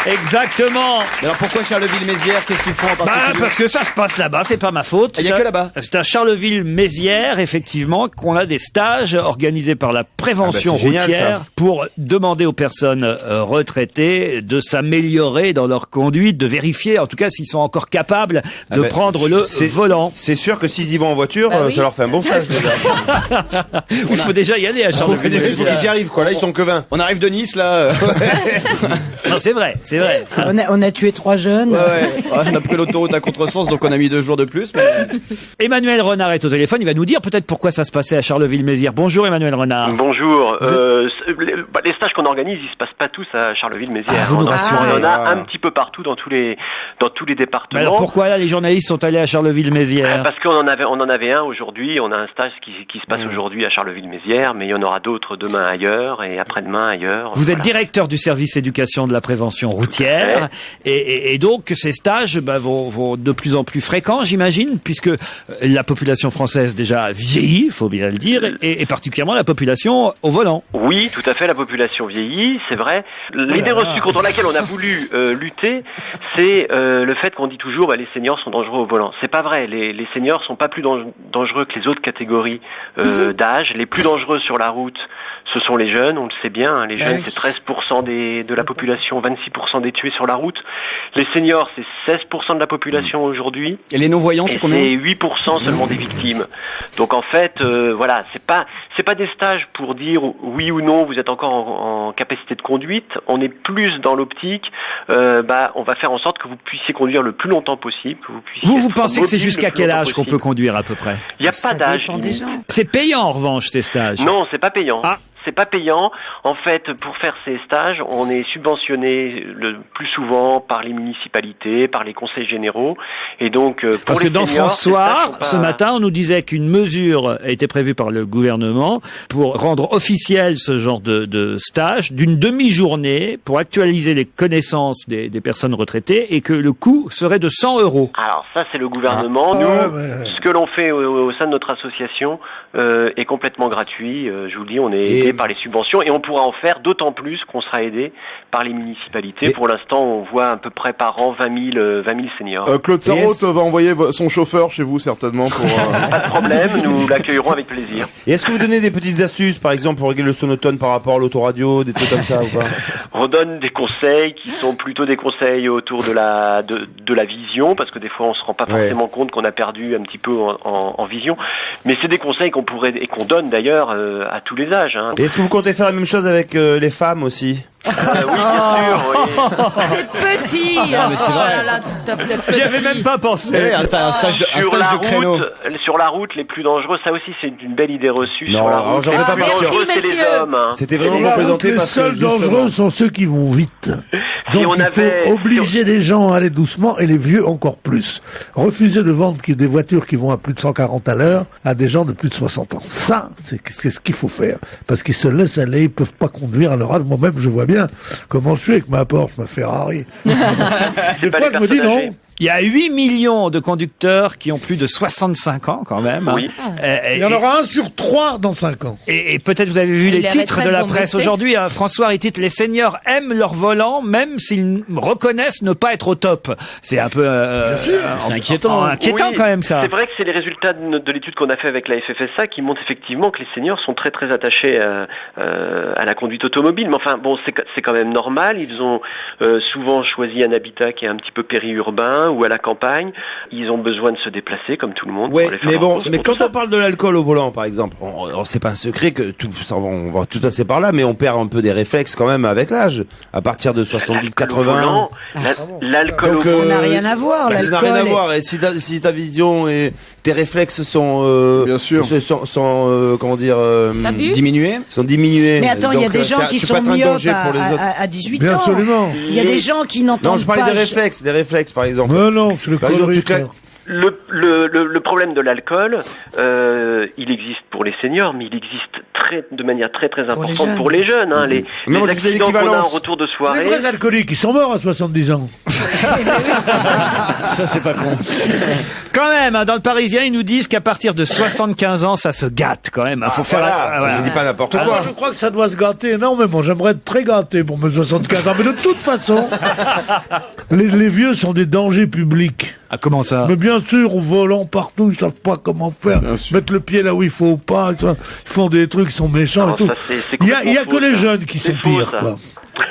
Exactement. Alors pourquoi Charleville-Mézières? Qu'est-ce qu'ils font en particulier? Parce que ça se passe là-bas, c'est pas ma faute. Il y a que là-bas. C'est à Charleville-Mézières, effectivement, qu'on a des stages organisés par la prévention routière génial, pour demander aux personnes retraitées de s'améliorer dans leur conduite, de vérifier, en tout cas, s'ils sont encore capables de prendre le volant. C'est sûr que s'ils y vont en voiture, ça leur fait un bon stage déjà. Il faut déjà y aller à Charleville-Mézières. Ils y arrivent quoi, là ils sont que 20. On arrive de Nice là. Non, c'est vrai. On a tué 3 jeunes. Ouais. On a pris l'autoroute à contresens, donc on a mis 2 jours de plus. Mais... Emmanuel Renard est au téléphone. Il va nous dire peut-être pourquoi ça se passait à Charleville-Mézières. Bonjour Emmanuel Renard. Bonjour. Les stages qu'on organise, ils se passent pas tous à Charleville-Mézières. Vous nous rassurez. On en a un petit peu partout dans tous les départements. Mais alors pourquoi là les journalistes sont allés à Charleville-Mézières? Parce qu'on en avait un aujourd'hui. On a un stage qui se passe aujourd'hui à Charleville-Mézières, mais il y en aura d'autres demain ailleurs et après-demain ailleurs. Vous êtes directeur du service éducation de la prévention routière et donc ces stages vont de plus en plus fréquents, j'imagine, puisque la population française déjà vieillit, faut bien le dire, et particulièrement la population au volant. Oui, tout à fait, la population vieillit, c'est vrai. L'idée reçue contre laquelle on a voulu lutter, c'est le fait qu'on dit toujours les seniors sont dangereux au volant. C'est pas vrai, les seniors sont pas plus dangereux que les autres catégories d'âge. Les plus dangereux sur la route, ce sont les jeunes, on le sait bien, les jeunes c'est 13% de la population, 26% des tués sur la route. Les seniors c'est 16% de la population aujourd'hui. Et les non-voyants c'est combien? C'est 8% seulement des victimes. Donc en fait, voilà, c'est pas des stages pour dire oui ou non vous êtes encore en capacité de conduite. On est plus dans l'optique, on va faire en sorte que vous puissiez conduire le plus longtemps possible, que vous puissiez. Vous pensez que c'est jusqu'à quel âge qu'on peut conduire à peu près? Il n'y a pas d'âge. C'est payant en revanche ces stages? Non, c'est pas payant. C'est pas payant. En fait, pour faire ces stages, on est subventionné le plus souvent par les municipalités, par les conseils généraux. Et donc, parce que dans François, ce matin, on nous disait qu'une mesure a été prévue par le gouvernement pour rendre officiel ce genre de stage d'une demi-journée pour actualiser les connaissances des personnes retraitées et que le coût serait de 100 €. Alors ça, c'est le gouvernement. Nous, ce que l'on fait au sein de notre association est complètement gratuit. Je vous le dis, on est aidé par les subventions et on pourra en faire d'autant plus qu'on sera aidé par les municipalités. Pour l'instant, on voit à peu près par an 20 000 seniors. Claude Sarraute va envoyer son chauffeur chez vous certainement pour... Pas de problème, nous l'accueillerons avec plaisir. Et est-ce que vous donnez des petites astuces, par exemple, pour régler le sonotone par rapport à l'autoradio, des trucs comme ça ou pas? On donne des conseils qui sont plutôt des conseils autour de la vision, parce que des fois on se rend pas forcément compte qu'on a perdu un petit peu en vision. Mais c'est des conseils qu'on pourrait et qu'on donne d'ailleurs à tous les âges. Et est-ce que vous comptez faire la même chose avec les femmes aussi? Oui, bien sûr, oui. C'est petit. Mais c'est vrai. J'y avais même pas pensé. Un stage de créneau. Sur la route, les plus dangereux, ça aussi c'est une belle idée reçue. Non, sur la route. j'en ai pas Merci, messieurs. les hommes. C'était vraiment présenté les parce que seuls dangereux sont ceux qui vont vite. Donc il faut obliger les gens à aller doucement et les vieux encore plus. Refuser de vendre des voitures qui vont à plus de 140 à l'heure à des gens de plus de 60 ans. Ça, c'est ce qu'il faut faire. Parce qu'ils se laissent aller, ils peuvent pas conduire à leur âge. Moi-même, je vois bien comment je suis avec ma Porsche, ma Ferrari. Des fois, je me dis non. Il y a 8 millions de conducteurs qui ont plus de 65 ans quand même. Oui. Il y en aura 1 sur 3 dans 5 ans. Et peut-être vous avez vu les titres de la presse aujourd'hui. François Ritit, les seniors aiment leur volant même s'ils reconnaissent ne pas être au top. C'est un peu c'est inquiétant. Inquiétant quand même ça. C'est vrai que c'est les résultats de l'étude qu'on a fait avec la FFSA qui montrent effectivement que les seniors sont très très attachés à la conduite automobile. Mais enfin bon, c'est quand même normal. Ils ont souvent choisi un habitat qui est un petit peu périurbain ou à la campagne, ils ont besoin de se déplacer comme tout le monde. Ouais, mais bon, mais quand on parle de l'alcool au volant, par exemple, c'est pas un secret que on va tout passer par là, mais on perd un peu des réflexes quand même avec l'âge. À partir de 70-80 l'alcool au volant, ça n'a rien à voir. Ça n'a rien à voir. Et si ta vision et tes réflexes sont bien sûr comment dire diminués. Sont diminués. Mais attends, il y a des gens qui sont myopes à 18 Bien ans. Absolument. Il y a des gens qui n'entendent pas. Non, je parlais des réflexes par exemple. Non, c'est le connerie. Le problème de l'alcool, il existe pour les seniors, mais il existe de manière très très importante pour les jeunes. Hein, les accidents qu'on a en retour de soirée. Les vrais alcooliques, ils sont morts à 70 ans. Ça, c'est pas con. Quand même, hein, dans le Parisien, ils nous disent qu'à partir de 75 ans, ça se gâte quand même. Faut faire. Voilà. Je dis pas n'importe quoi. Je crois que ça doit se gâter énormément. J'aimerais être très gâté pour mes 75 ans. Mais de toute façon, les vieux sont des dangers publics. Ah, comment ça? Mais bien sûr, au volant partout, ils savent pas comment faire. Mettre le pied là où il faut pas. Ils font des trucs qui sont méchants et tout. Il y a que les jeunes qui sont pires, quoi.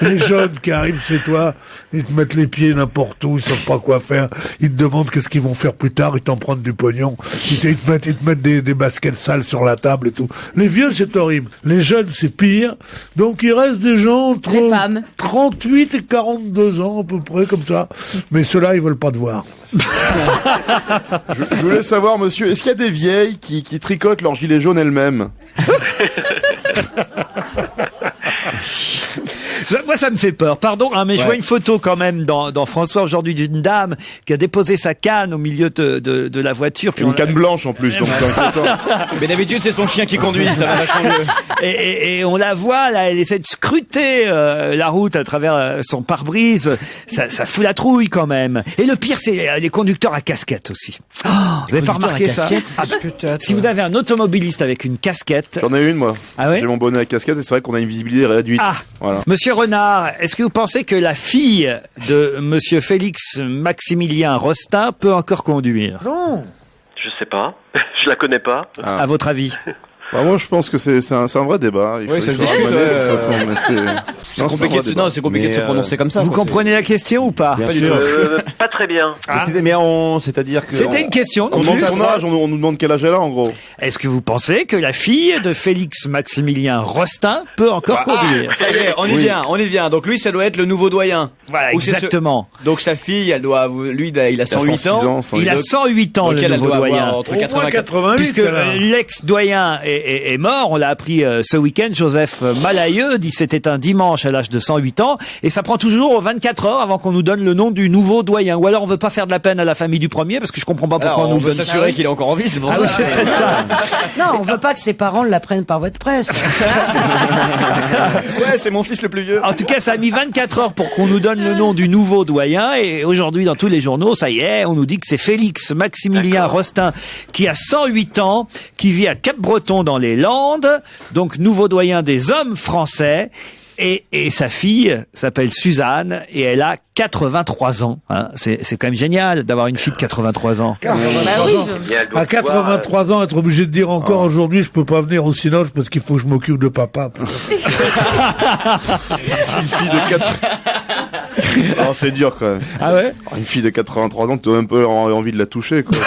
Les jeunes qui arrivent chez toi, ils te mettent les pieds n'importe où, ils savent pas quoi faire. Ils te demandent qu'est-ce qu'ils vont faire plus tard, ils t'en prennent du pognon. Ils te mettent des baskets sales sur la table et tout. Les vieux, c'est horrible. Les jeunes, c'est pire. Donc, il reste des gens entre 38 et 42 ans, à peu près, comme ça. Mais ceux-là, ils veulent pas te voir. Je voulais savoir, monsieur, est-ce qu'il y a des vieilles qui tricotent leur gilet jaune elles-mêmes? Moi, ça me fait peur. Pardon, hein, mais je vois une photo quand même dans François aujourd'hui d'une dame qui a déposé sa canne au milieu de la voiture. Puis une canne blanche en plus. Donc mais d'habitude, c'est son chien qui conduit, ça va vachement mieux. Et on la voit là, elle essaie de scruter la route à travers son pare-brise. Ça fout la trouille quand même. Et le pire, c'est les conducteurs à casquette aussi. Oh, vous n'avez pas remarqué ça? Si vous avez un automobiliste avec une casquette. J'en ai une, moi. Ah ouais? J'ai mon bonnet à casquette et c'est vrai qu'on a une visibilité réduite. Ah. Voilà. Monsieur Renard, est-ce que vous pensez que la fille de Monsieur Félix Maximilien Rostin peut encore conduire? Non. Je sais pas. Je la connais pas. À votre avis? Bah moi, je pense que c'est un vrai débat. Oui, ça se discute. C'est compliqué de se prononcer comme ça. Vous comprenez la question ou pas? Bien sûr. Pas très bien. C'est-à-dire que c'était une question. On demande son âge, on nous demande quel âge elle a en gros. Est-ce que vous pensez que la fille de Félix Maximilien Rostin peut encore conduire? Ça y est, on y vient. Donc lui, ça doit être le nouveau doyen. Voilà, exactement. Donc sa fille, elle doit, lui, il a 108 ans. Il a 108 ans, le nouveau doyen. Entre 88, puisque l'ex-doyen est mort, on l'a appris ce week-end. Joseph Malayeux dit c'était un dimanche à l'âge de 108 ans et ça prend toujours 24 heures avant qu'on nous donne le nom du nouveau doyen. Ou alors on veut pas faire de la peine à la famille du premier parce que je comprends pas pourquoi on nous veut s'assurer qu'il est encore en vie, c'est pour ça. Oui, c'est peut-être ça. Non, on veut pas que ses parents l'apprennent par votre presse. Ouais, c'est mon fils le plus vieux. En tout cas, ça a mis 24 heures pour qu'on nous donne le nom du nouveau doyen et aujourd'hui dans tous les journaux, ça y est, on nous dit que c'est Félix Maximilien Rostin qui a 108 ans, qui vit à Cap-Breton dans les Landes, donc nouveau doyen des hommes français. Et sa fille s'appelle Suzanne et elle a 83 ans. Hein. C'est quand même génial d'avoir une fille de 83 ans. 83 ans. À 83 ans, être obligé de dire encore aujourd'hui, je peux pas venir au Cinoche parce qu'il faut que je m'occupe de papa. Une fille de 4... Alors c'est dur quand même. Ah ouais? Une fille de 83 ans, tu as un peu envie de la toucher quoi.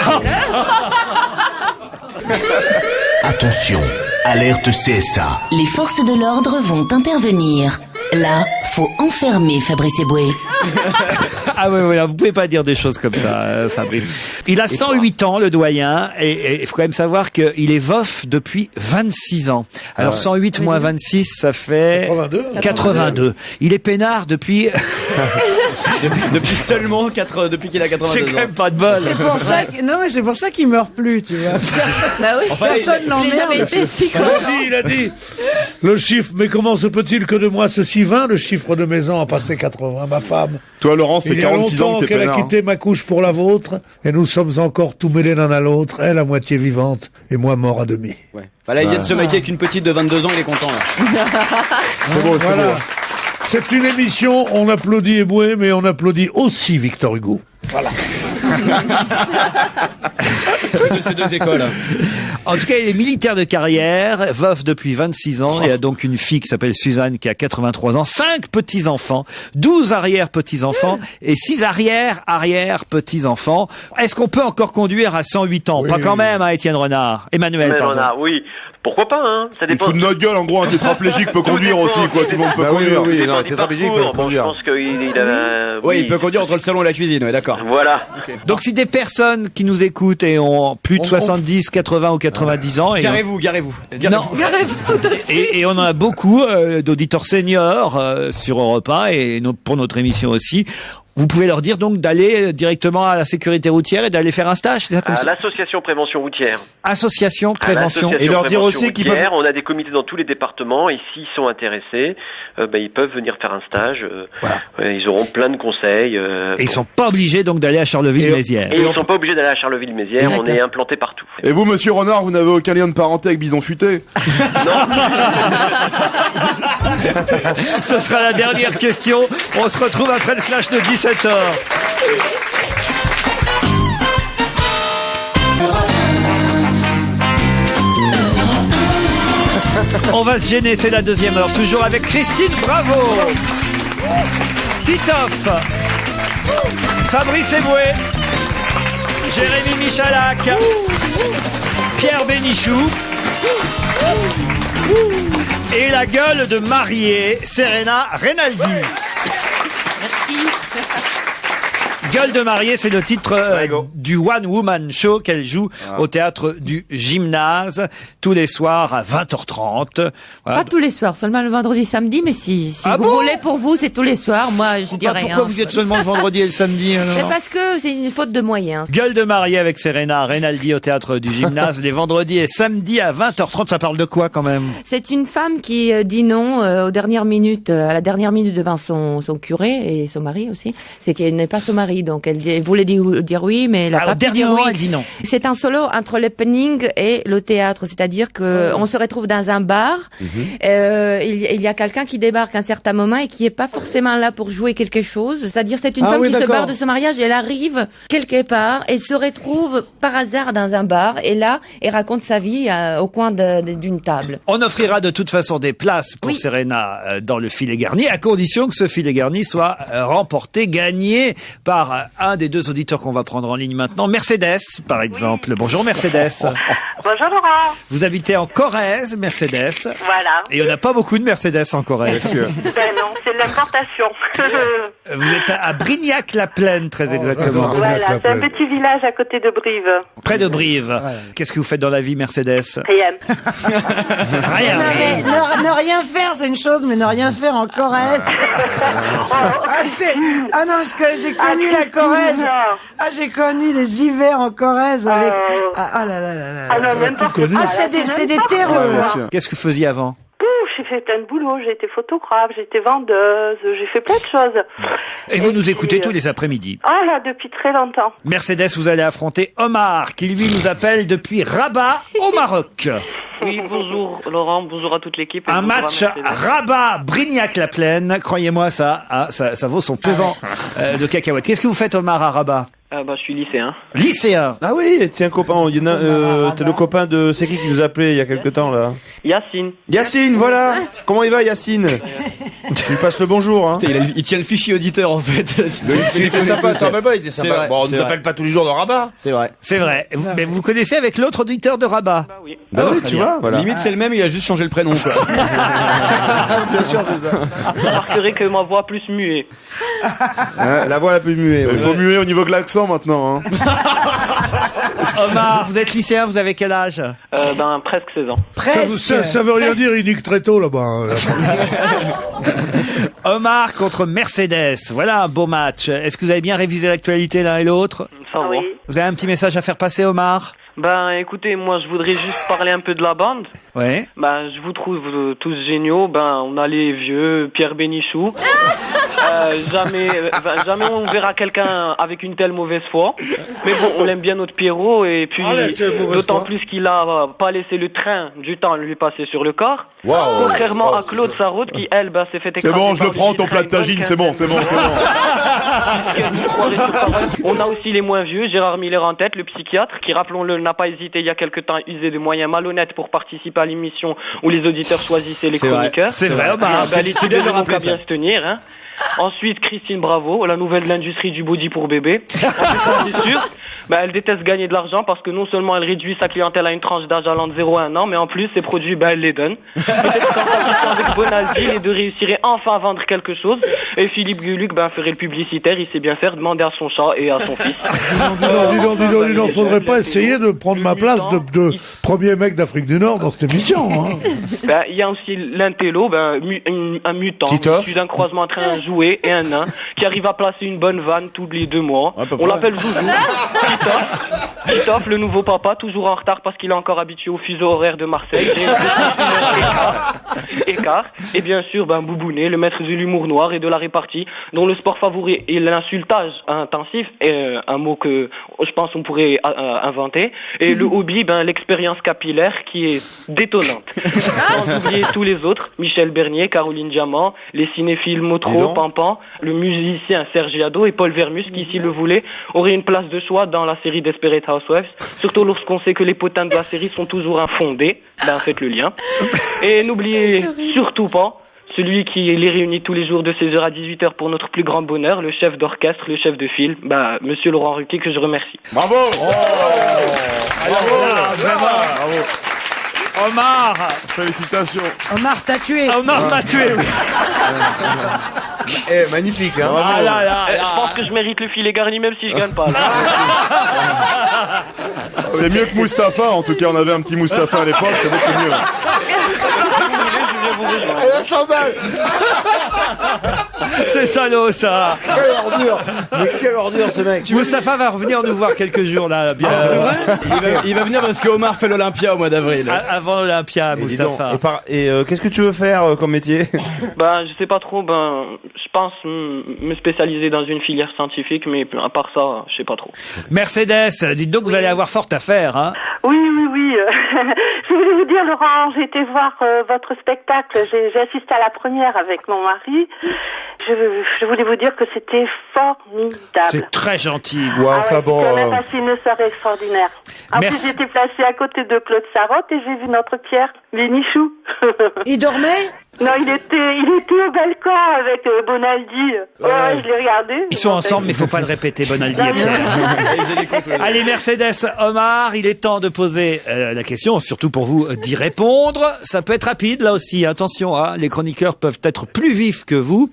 Attention, alerte CSA. Les forces de l'ordre vont intervenir. Là, faut enfermer Fabrice Eboué. Ah ouais, vous pouvez pas dire des choses comme ça, Fabrice. Il a 108 ans, le doyen, et il faut quand même savoir qu'il est veuf depuis 26 ans. Alors 108 moins 26, ça fait 82. Il est peinard depuis... depuis seulement depuis qu'il a 82 ans. C'est quand même pas de bol. C'est pour ça non mais c'est pour ça qu'il meurt plus, tu vois. Personne n'emmerde. Il a dit le chiffre, mais comment se peut-il que de moi ceci 20, le chiffre de mes ans a passé 80, ma femme. Toi Laurent, ça fait 46 ans que t'es qu'elle peinard. a quitté ma couche pour la vôtre, et nous sommes encore tout mêlés l'un à l'autre, elle à moitié vivante, et moi mort à demi. Ouais. Fallait il vient de se maquiller avec une petite de 22 ans, il est content là. C'est beau, c'est beau. C'est une émission, on applaudit Eboué, mais on applaudit aussi Victor Hugo. Voilà. C'est deux écoles. En tout cas, il est militaire de carrière, veuf depuis 26 ans, et a donc une fille qui s'appelle Suzanne qui a 83 ans, 5 petits-enfants, 12 arrière-petits-enfants et 6 arrière-petits-enfants. Est-ce qu'on peut encore conduire à 108 ans? Oui. Pas quand même, hein, Étienne Renard. Emmanuel, pardon. Renard, oui. Pourquoi pas, hein? Ça dépend. Il fout de notre gueule, en gros, un tétraplégique peut conduire aussi, quoi. Tout le monde peut conduire. Oui, non, un tétraplégique peut conduire. Je pense qu'il a... Oui, il peut conduire entre le salon et la cuisine, ouais, d'accord. Voilà. Okay. Donc si des personnes qui nous écoutent et ont plus de 70, 80 ou 90 ans... Garez-vous. Non. Et on en a beaucoup d'auditeurs seniors sur Europe 1 et pour notre émission aussi. Vous pouvez leur dire donc d'aller directement à la sécurité routière et d'aller faire un stage, c'est ça comme À ça? l'association prévention routière. Association prévention. Et leur dire aussi qu'ils peuvent... On a des comités dans tous les départements et s'ils sont intéressés, ils peuvent venir faire un stage. Ils auront plein de conseils. Et ils sont pas obligés donc d'aller à Charleville-Mézières. Et ils sont pas obligés d'aller à Charleville-Mézières. On est implanté partout. Et vous, monsieur Renard, vous n'avez aucun lien de parenté avec Bison Futé? Ce sera la dernière question. On se retrouve après le flash de 17h. On va se gêner, c'est la deuxième heure. Toujours avec Christine Bravo, Titoff, Fabrice Eboué, Jérémy Michalak, Pierre Bénichou et la gueule de mariée, Serena Renaldi. Merci. Gueule de mariée, c'est le titre du One Woman Show qu'elle joue au théâtre du Gymnase tous les soirs à 20h30. Voilà. Pas tous les soirs, seulement le vendredi, samedi, mais si vous voulez pour vous, c'est tous les soirs. Moi, je dirais rien. Pourquoi vous êtes seulement le vendredi et le samedi alors? C'est parce que c'est une faute de moyens. Gueule de mariée avec Serena Renaldi au théâtre du Gymnase les vendredis et samedis à 20h30. Ça parle de quoi quand même? C'est une femme qui dit non aux dernières minutes, à la dernière minute devant son curé et son mari aussi. C'est qu'elle n'est pas son mari. Donc elle voulait dire oui, mais elle a pas pu dire oui. Elle dit non. C'est un solo entre l'happening et le théâtre, c'est-à-dire que on se retrouve dans un bar. Il y a quelqu'un qui débarque à un certain moment et qui est pas forcément là pour jouer quelque chose. C'est-à-dire c'est une femme qui se barre de son mariage et elle arrive quelque part et se retrouve par hasard dans un bar et là elle raconte sa vie au coin d'une table. On offrira de toute façon des places pour Serena dans le filet garni à condition que ce filet garni soit gagné par un des deux auditeurs qu'on va prendre en ligne maintenant. Mercedes, par exemple. Bonjour Mercedes. Bonjour Laurent. Vous habitez en Corrèze, Mercedes. Voilà. Et on n'a pas beaucoup de Mercedes en Corrèze. Ben non, c'est de l'importation. Vous êtes à Brignac-la-Plaine, très exactement. Voilà, c'est un petit village à côté de Brive. Près de Brive. Ouais. Qu'est-ce que vous faites dans la vie, Mercedes? Rien. Rien. Non, mais ne rien faire, c'est une chose, mais ne rien faire en Corrèze. J'ai connu la Corrèze. J'ai connu des hivers en Corrèze avec. C'est des terreurs. Qu'est-ce que vous faisiez avant? J'ai fait plein de boulot, j'ai été photographe, j'ai été vendeuse, j'ai fait plein de choses. Et vous nous écoutez tous les après-midi? Ah là, depuis très longtemps. Mercedes, vous allez affronter Omar, qui lui nous appelle depuis Rabat, au Maroc. Oui, bonjour Laurent, bonjour à toute l'équipe. Un match Rabat-Brignac-la-Plaine, croyez-moi, ça vaut son pesant de cacahuètes. Qu'est-ce que vous faites, Omar, à Rabat? Je suis lycéen. Lycéen? Ah oui, c'est un copain. Il y en a, t'es le copain de, c'est qui nous a appelé il y a quelque temps, là? Yacine. Yacine, voilà. Comment il va, Yacine? Tu lui passes le bonjour, hein. Il tient le fichier auditeur, en fait. Il était sympa, ça va pas, il était sympa. Bon, on ne t'appelle pas tous les jours de Rabat. C'est vrai. C'est vrai. Mais vous connaissez avec l'autre auditeur de Rabat? Bah oui. Bah oui, tu vois, voilà. Limite, c'est le même, il a juste changé le prénom, quoi. Bien sûr, c'est ça. Vous remarquerez que ma voix plus muée. La voix la plus muée. Il faut muer au niveau de l'accent maintenant, hein. Omar, vous êtes lycéen, vous avez quel âge? Presque 16 ans. Presque. Ça veut rien dire, il nique très tôt là-bas. Omar contre Mercedes. Voilà un beau match. Est-ce que vous avez bien révisé l'actualité l'un et l'autre? Ça va. Vous avez un petit message à faire passer, Omar? Écoutez, moi je voudrais juste parler un peu de la bande. Ouais. Je vous trouve tous géniaux. On a les vieux, Pierre Bénichou. Jamais on verra quelqu'un avec une telle mauvaise foi. Mais bon, on aime bien notre Pierrot et puis d'autant plus qu'il a pas laissé le train du temps lui passer sur le corps. Wow. Contrairement à Claude Sarraute qui elle s'est fait écraser. C'est bon, je le prends ton plat de tagine, c'est bon. On a aussi les moins vieux, Gérard Miller en tête, le psychiatre, qui, rappelons-le, n'a pas hésité il y a quelque temps à user de moyens malhonnêtes pour participer à l'émission où les auditeurs choisissaient les chroniqueurs. C'est vrai, c'est bien de bien se tenir, hein. Ensuite, Christine Bravo, la nouvelle de l'industrie du body pour bébé. C'est sûr. Ben, elle déteste gagner de l'argent parce que non seulement elle réduit sa clientèle à une tranche d'âge allant de 0 à 1 an, mais en plus, ses produits, ben, elle les donne. Peut-être qu'en s'associant avec Bonaldi, les deux réussiraient enfin à vendre quelque chose. Et Philippe Gueluc, ben, ferait le publicitaire, il sait bien faire, demander à son chat et à son fils. Dis donc, faudrait pas essayer de prendre ma place de premier mec d'Afrique du Nord dans cette émission, hein. Ben, il y a aussi l'intello, ben, un mutant, issu d'un croisement entre un jouet et un nain, qui arrive à placer une bonne vanne tous les 2 mois. On l'appelle Joujou. Titoff, le nouveau papa, toujours en retard parce qu'il est encore habitué au fuseau horaire de Marseille. Écart. Et bien sûr, ben, Boubounet, le maître de l'humour noir et de la répartie, dont le sport favori est l'insultage intensif, et un mot que je pense on pourrait inventer. Et le hobby, ben, l'expérience capillaire qui est détonnante. Sans oublier tous les autres, Michel Bernier, Caroline Diamant, les cinéphiles Motro, Pampan, le musicien Serge Jadot et Paul Vermus, qui, s'il le voulait, aurait une place de choix dans la série Desperate Housewives, surtout lorsqu'on sait que les potins de la série sont toujours infondés. Ben, faites le lien. Et n'oubliez surtout pas celui qui les réunit tous les jours de 16h à 18h pour notre plus grand bonheur, le chef d'orchestre, le chef de file, bah, monsieur Laurent Ruquier, que je remercie. Bravo! Bravo! Omar! Félicitations! Omar t'a tué! Omar m'a tué, oui! Magnifique, hein? Je pense que je mérite le filet garni même si je gagne pas. C'est mieux que Mustapha, en tout cas, on avait un petit Mustapha à l'époque, c'est beaucoup mieux. Elle a 100 balles. C'est salaud, ça. Quelle ordure. Mais quelle ordure, ce mec. Mustapha va revenir nous voir quelques jours, là, bientôt. Il va venir parce que Omar fait l'Olympia au mois d'avril. Avant l'Olympia, Mustapha. Et qu'est-ce que tu veux faire comme métier? Ben, je sais pas trop, je pense me spécialiser dans une filière scientifique, mais à part ça, je sais pas trop. Mercedes, dites donc, vous allez avoir fort à faire, hein. Oui. Je voulais vous dire, Laurent, j'ai été voir votre spectacle. J'ai assisté à la première avec mon mari. Je voulais vous dire que c'était formidable. C'est très gentil. On a passé une soirée extraordinaire. En plus, j'étais placée à côté de Claude Sarraute et j'ai vu notre Pierre Bénichou. Il dormait? Non, il était au balcon avec Bonaldi. Ouais, je l'ai regardé. Ils sont ensemble, mais il faut pas le répéter, Bonaldi et Pierre. Allez, Mercedes, Omar, il est temps de poser la question, surtout pour vous d'y répondre. Ça peut être rapide, là aussi. Attention, hein, les chroniqueurs peuvent être plus vifs que vous.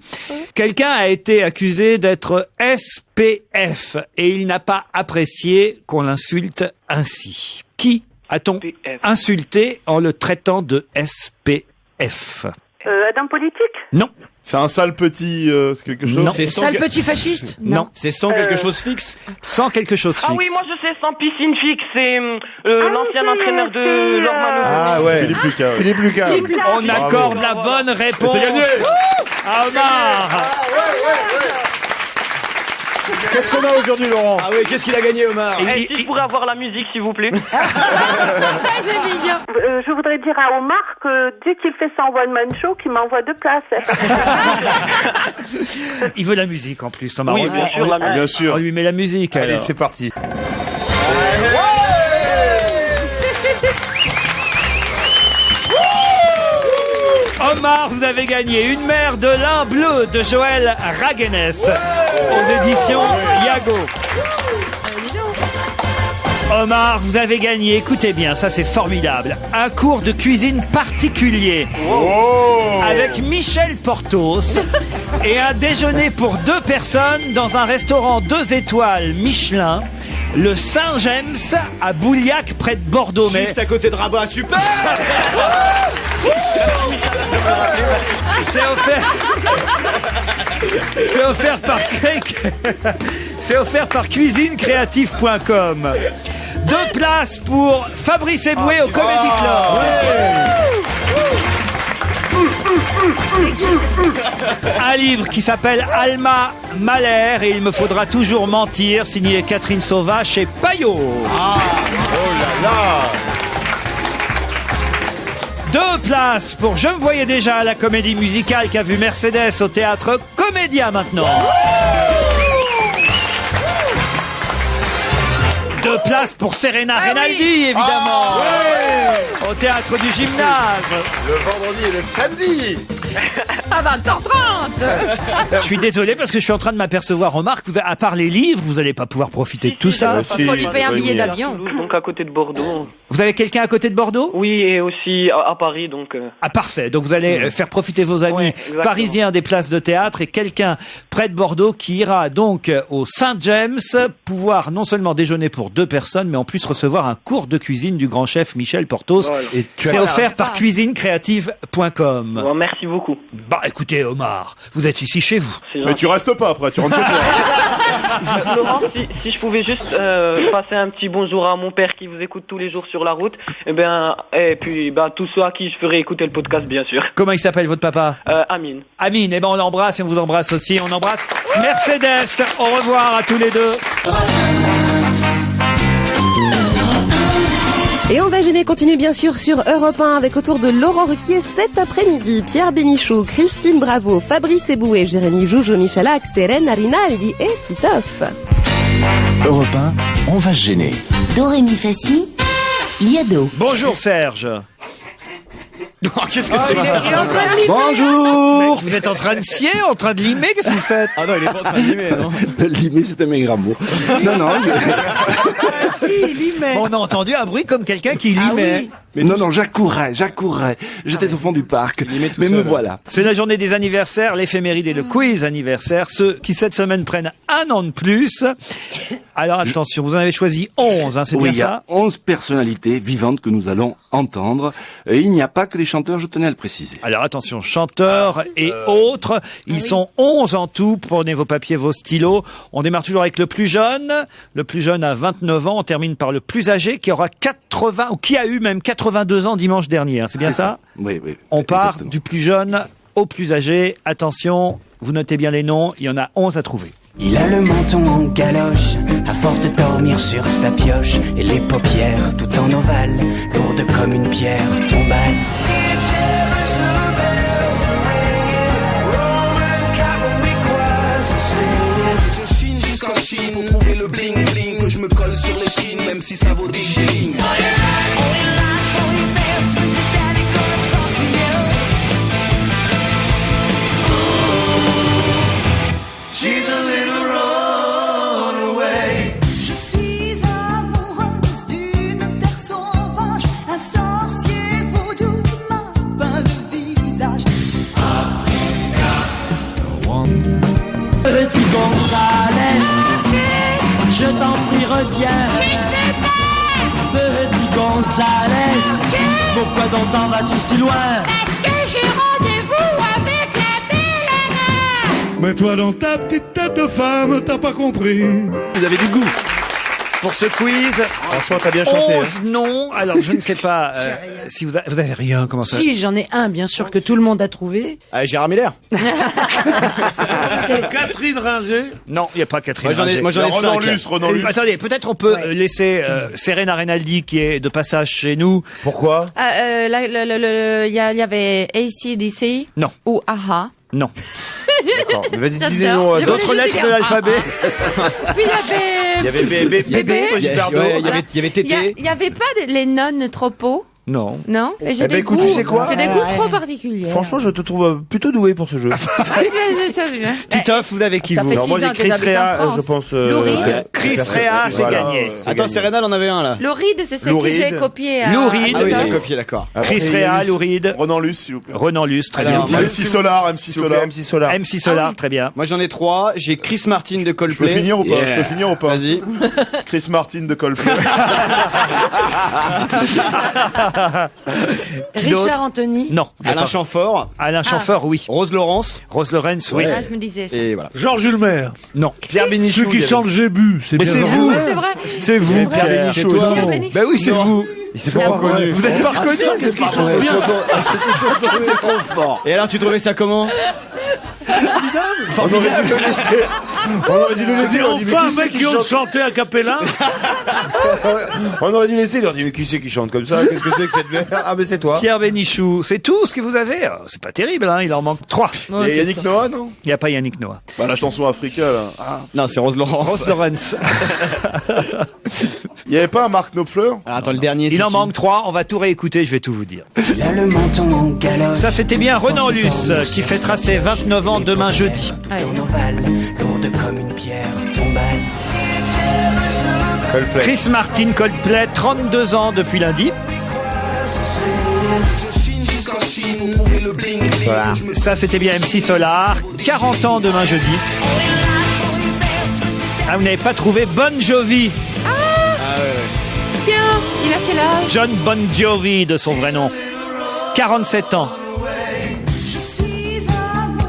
Quelqu'un a été accusé d'être SPF et il n'a pas apprécié qu'on l'insulte ainsi. Qui a-t-on insulté en le traitant de SPF? Adam Politique? Non. C'est un sale petit, c'est quelque chose? Non. C'est sale petit fasciste? Non. C'est sans quelque chose fixe? Sans quelque chose fixe. Ah oui, moi je sais, sans piscine fixe, c'est l'ancien entraîneur de Lormano. Ah ouais. Philippe Lucas. On accorde la bonne réponse. C'est gagné. À Omar. Qu'est-ce qu'on a aujourd'hui, Laurent? Ah oui, qu'est-ce qu'il a gagné, Omar? Si je pourrais avoir la musique, s'il vous plaît. Je voudrais dire à Omar que dès qu'il fait son one-man show, qu'il m'envoie 2 places. Il veut la musique en plus, Omar. Oui, bien sûr, la musique. Bien sûr. On lui met la musique. Allez, alors. c'est parti. Omar, vous avez gagné une mer de lin bleu de Joël Raguenes aux éditions Yago. Omar, vous avez gagné, écoutez bien, ça c'est formidable, un cours de cuisine particulier avec Michel Portos et un déjeuner pour 2 personnes dans un restaurant 2 étoiles Michelin, le Saint-James à Bouliac près de Bordeaux. Juste à côté de Rabat, super. C'est offert par cuisinecreative.com. 2 places pour Fabrice Eboué au Comedy Club. Un livre qui s'appelle Alma Mahler et il me faudra toujours mentir, signé Catherine Sauvat chez Payot. Oh là là. 2 places pour Je me voyais déjà à la comédie musicale qu'a vu Mercedes au théâtre Comédia maintenant. 2 places pour Serena Rinaldi, évidemment. Au théâtre du Gymnase. Le vendredi et le samedi. À 20h30. Je suis désolé parce que je suis en train de m'apercevoir, remarque, à part les livres, vous n'allez pas pouvoir profiter de tout ça. Il faut lui payer un billet d'avion. Donc à côté de Bordeaux. Vous avez quelqu'un à côté de Bordeaux? Oui, et aussi à Paris, donc... Ah, parfait. Donc vous allez faire profiter vos amis parisiens des places de théâtre et quelqu'un près de Bordeaux qui ira donc au Saint-James pouvoir non seulement déjeuner pour 2 personnes, mais en plus recevoir un cours de cuisine du grand chef Michel Portos. Et c'est offert par cuisinecreative.com. Bon, merci beaucoup. Bah écoutez Omar, vous êtes ici chez vous. Mais tu restes pas après, tu rentres chez toi. Laurent, si je pouvais juste passer un petit bonjour à mon père qui vous écoute tous les jours sur la route, et puis tous ceux à qui je ferai écouter le podcast, bien sûr. Comment il s'appelle votre papa? Amine. Amine, on l'embrasse et on vous embrasse aussi. On embrasse Mercedes. Au revoir à tous les deux. Et on va gêner continue bien sûr sur Europe 1 avec autour de Laurent Ruquier cet après-midi. Pierre Bénichou, Christine Bravo, Fabrice Eboué, Jérémy Joujou, Michalak, Serena Rinaldi et Titoff. Europe 1, on va se gêner. Do, ré, mi, fa, si, liado. Bonjour Serge. Qu'est-ce que c'est que ça? Bonjour. Vous êtes en train de scier, en train de limer? Qu'est-ce que vous faites? Ah non, il est pas en train de limer, non? De limer, c'était mes grands mots. Non. Si, limait. On a entendu un bruit comme quelqu'un qui limait. Mais non, j'accourais. J'étais au fond du parc. Mais me voilà. C'est la journée des anniversaires, l'éphéméride et le quiz anniversaire. Ceux qui cette semaine prennent 1 an de plus. Alors attention, vous en avez choisi 11, c'est bien il y a ça? 11 personnalités vivantes que nous allons entendre. Et il n'y a pas que des chanteurs, je tenais à le préciser. Alors attention, chanteurs et autres, ils sont 11 en tout. Prenez vos papiers, vos stylos. On démarre toujours avec le plus jeune. Le plus jeune a 29 ans. On termine par le plus âgé qui aura 80, ou qui a eu même 82 ans dimanche dernier. C'est bien ça? Oui. On part exactement. du plus jeune au plus âgé. Attention, vous notez bien les noms. Il y en a 11 à trouver. Il a le menton en galoche, à force de dormir sur sa pioche, et les paupières tout en ovale, lourdes comme une pierre tombale. Jusqu'en Chine pour trouver le bling bling que je me colle sur les chines, même si ça vaut des shillings. She's a little runaway. Je suis amoureuse d'une terre sauvage, un sorcier vaudou m'a peint le visage. Petit Gonzales, je t'en prie reviens. Petit Gonzales, pourquoi donc t'en vas-tu si loin? Parce que j'ai rendez-vous avec la belle Anna. Mais toi dans ta petite tête de femme, t'as pas compris. Vous avez du goût. Pour ce quiz, franchement, t'as bien chanté. 11 noms. Alors, je ne sais pas si vous avez rien. Comment ça? Si, j'en ai un, bien sûr, que tout le monde a trouvé. Gérard Miller. C'est Catherine Ringer. Non, il n'y a pas Catherine Moi, j'en ai Renan 5. Luce, Renan Luce. Attendez, peut-être on peut laisser Serena Rinaldi qui est de passage chez nous. Pourquoi? Il y avait AC/DC. Non. Ou AHA. Non. D'accord. Mais vas-y, dis les J'adore. noms. Je D'autres voulais lettres dire de l'alphabet. Puis il y avait... Bébé, moi j'ai perdu. Il y avait Tété. Il y avait pas les nonnes trop. Non. Non? Et j'ai Eh ben, des écoute, goûts. tu sais quoi? J'ai des goûts trop particuliers. Franchement, je te trouve plutôt doué pour ce jeu. Titoff, vous avez qui Ça vous? fait Alors moi 6 j'ai ans que Chris j'habite en Rea, France. je pense. Lou Reed. Chris Rea, c'est Voilà. gagné. Attends, Serena, elle en avait un là. Lou Reed, c'est celle Lou que j'ai Reed. copié. Lou Reed. Ah oui, Titoff. t'as copié, d'accord. Chris Rea, Lou Reed, Renan Luce, s'il vous plaît. Renan Luce, très Alors, bien. MC Solar, MC Solar. MC Solar. MC Solar, très bien. Moi, j'en ai 3. J'ai Chris Martin de Je peux Coldplay. finir ou pas? Je peux finir ou pas? Vas-y. Chris Martin de Coldplay. Richard Anthony. Non. Alain Chamfort. Alain Chamfort, oui. Rose Laurence. Rose Lorenz, oui. Ah, je me disais ça. Et voilà. Georges Ulmer. Non. Pierre Bénichou. Ceux qui chantent J'ai bu. C'est Mais bien c'est Georges vous. Ulmer. C'est vrai. C'est vous, Pierre Pierre. Bénichou. C'est toi. Pierre Bénichou. Ben oui, c'est vous. Il s'est pas reconnu. Vous êtes pas reconnu? Qu'est-ce qu'ils chantent bien. Et alors, tu trouvais ça comment? On aurait dû le laisser. On aurait dû le laisser. C'est on dit, mais enfin un qui c'est mec qui qui ose chante chanter a cappella. On aurait dû laisser, il leur dit, mais qui c'est qui chante comme ça? Qu'est-ce que c'est que cette merde? Ah, mais c'est toi. Pierre Bénichou, c'est tout ce que vous avez. C'est pas terrible, hein, il en manque 3. Il y a Yannick Noah, non? Il n'y a pas Yannick Noah. Bah, la chanson Africa, là. Ah. Non, c'est Rose Laurence. Rose Lawrence. Il y avait pas un Marc Knopfler? Ah, attends, le dernier. Il en manque 3, on va tout réécouter, je vais tout vous dire. Il a le menton en galoche. Ça, c'était bien Renan Luce qui fêtera ses 29 ans demain jeudi. Tout en ovale, lourde comme une pierre tombale. Chris Martin, Coldplay, 32 ans depuis lundi. Voilà. Ça, c'était bien MC Solar, 40 ans demain jeudi. Ah, vous n'avez pas trouvé Bon Jovi? Tiens, il a quel âge? John Bon Jovi, de son vrai nom. 47 ans.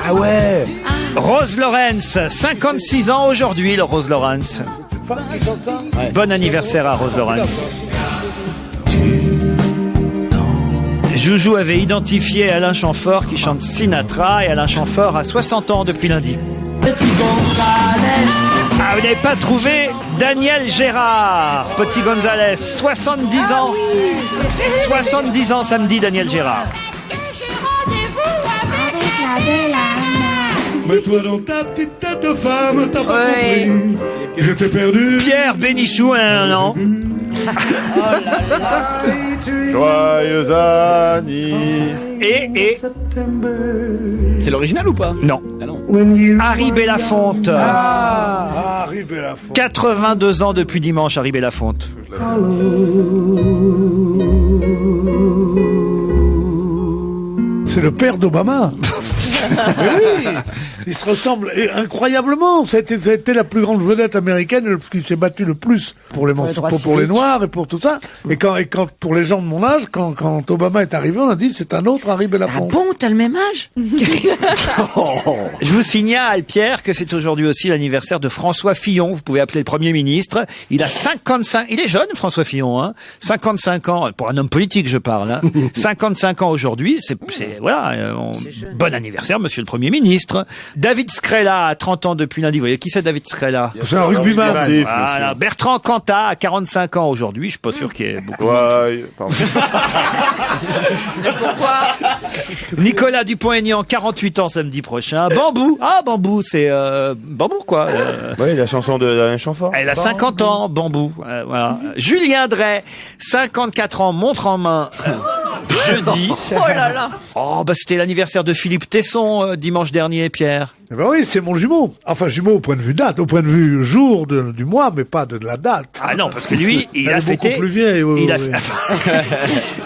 Ah ouais. Rose Lawrence, 56 ans aujourd'hui, le Rose Lawrence. Ouais. Bon anniversaire à Rose Lawrence. Joujou avait identifié Alain Chamfort qui chante Sinatra, et Alain Chamfort a 60 ans depuis lundi. Ah, vous n'avez pas trouvé Daniel Gérard, Petit Gonzalez, 70 ans. 70 ans samedi, Daniel Gérard. Mais toi dans ta petite tête de femme, t'as pas compris. Je t'ai perdu. Pierre Bénichou, un an. Joyeux anniversaire. Et C'est l'original ou pas? non. Ah non. Harry Belafonte. Harry Belafonte. 82 ans depuis dimanche, Harry Belafonte. C'est le père d'Obama. Mais oui, il se ressemble incroyablement. Ça a été la plus grande vedette américaine qui s'est battue le plus pour les Noirs et pour tout ça. Et quand pour les gens de mon âge, quand Obama est arrivé, on a dit c'est un autre Harry Belafonte. Ah bon, t'as le même âge? Je vous signale, Pierre, que c'est aujourd'hui aussi l'anniversaire de François Fillon. Vous pouvez appeler le Premier ministre. Il a 55... Il est jeune, François Fillon, hein. 55 ans. Pour un homme politique, je parle, hein. 55 ans aujourd'hui. Voilà. Bon anniversaire, monsieur le Premier ministre. David Scrella a 30 ans depuis lundi. Vous voyez qui c'est, David Scrella? C'est un rugbyman. Voilà. Bertrand Cantat a 45 ans aujourd'hui. Je suis pas sûr qu'il y ait beaucoup de monde. Ouais, pardon. Nicolas Dupont-Aignan, 48 ans samedi prochain. Bambou. Ah, Bambou, c'est Bambou, quoi. Oui, la chanson d'Alain Chamfort. Elle a 50 ans, Bambou. Voilà. Julien Drey, 54 ans, montre en main. Jeudi. Oh là là. Oh, bah c'était l'anniversaire de Philippe Tesson dimanche dernier, Pierre. Eh ben oui, c'est mon jumeau. Enfin, jumeau au point de vue date, au point de vue jour du mois, mais pas de la date. Ah non, parce que lui, il a fêté. Beaucoup plus vieille.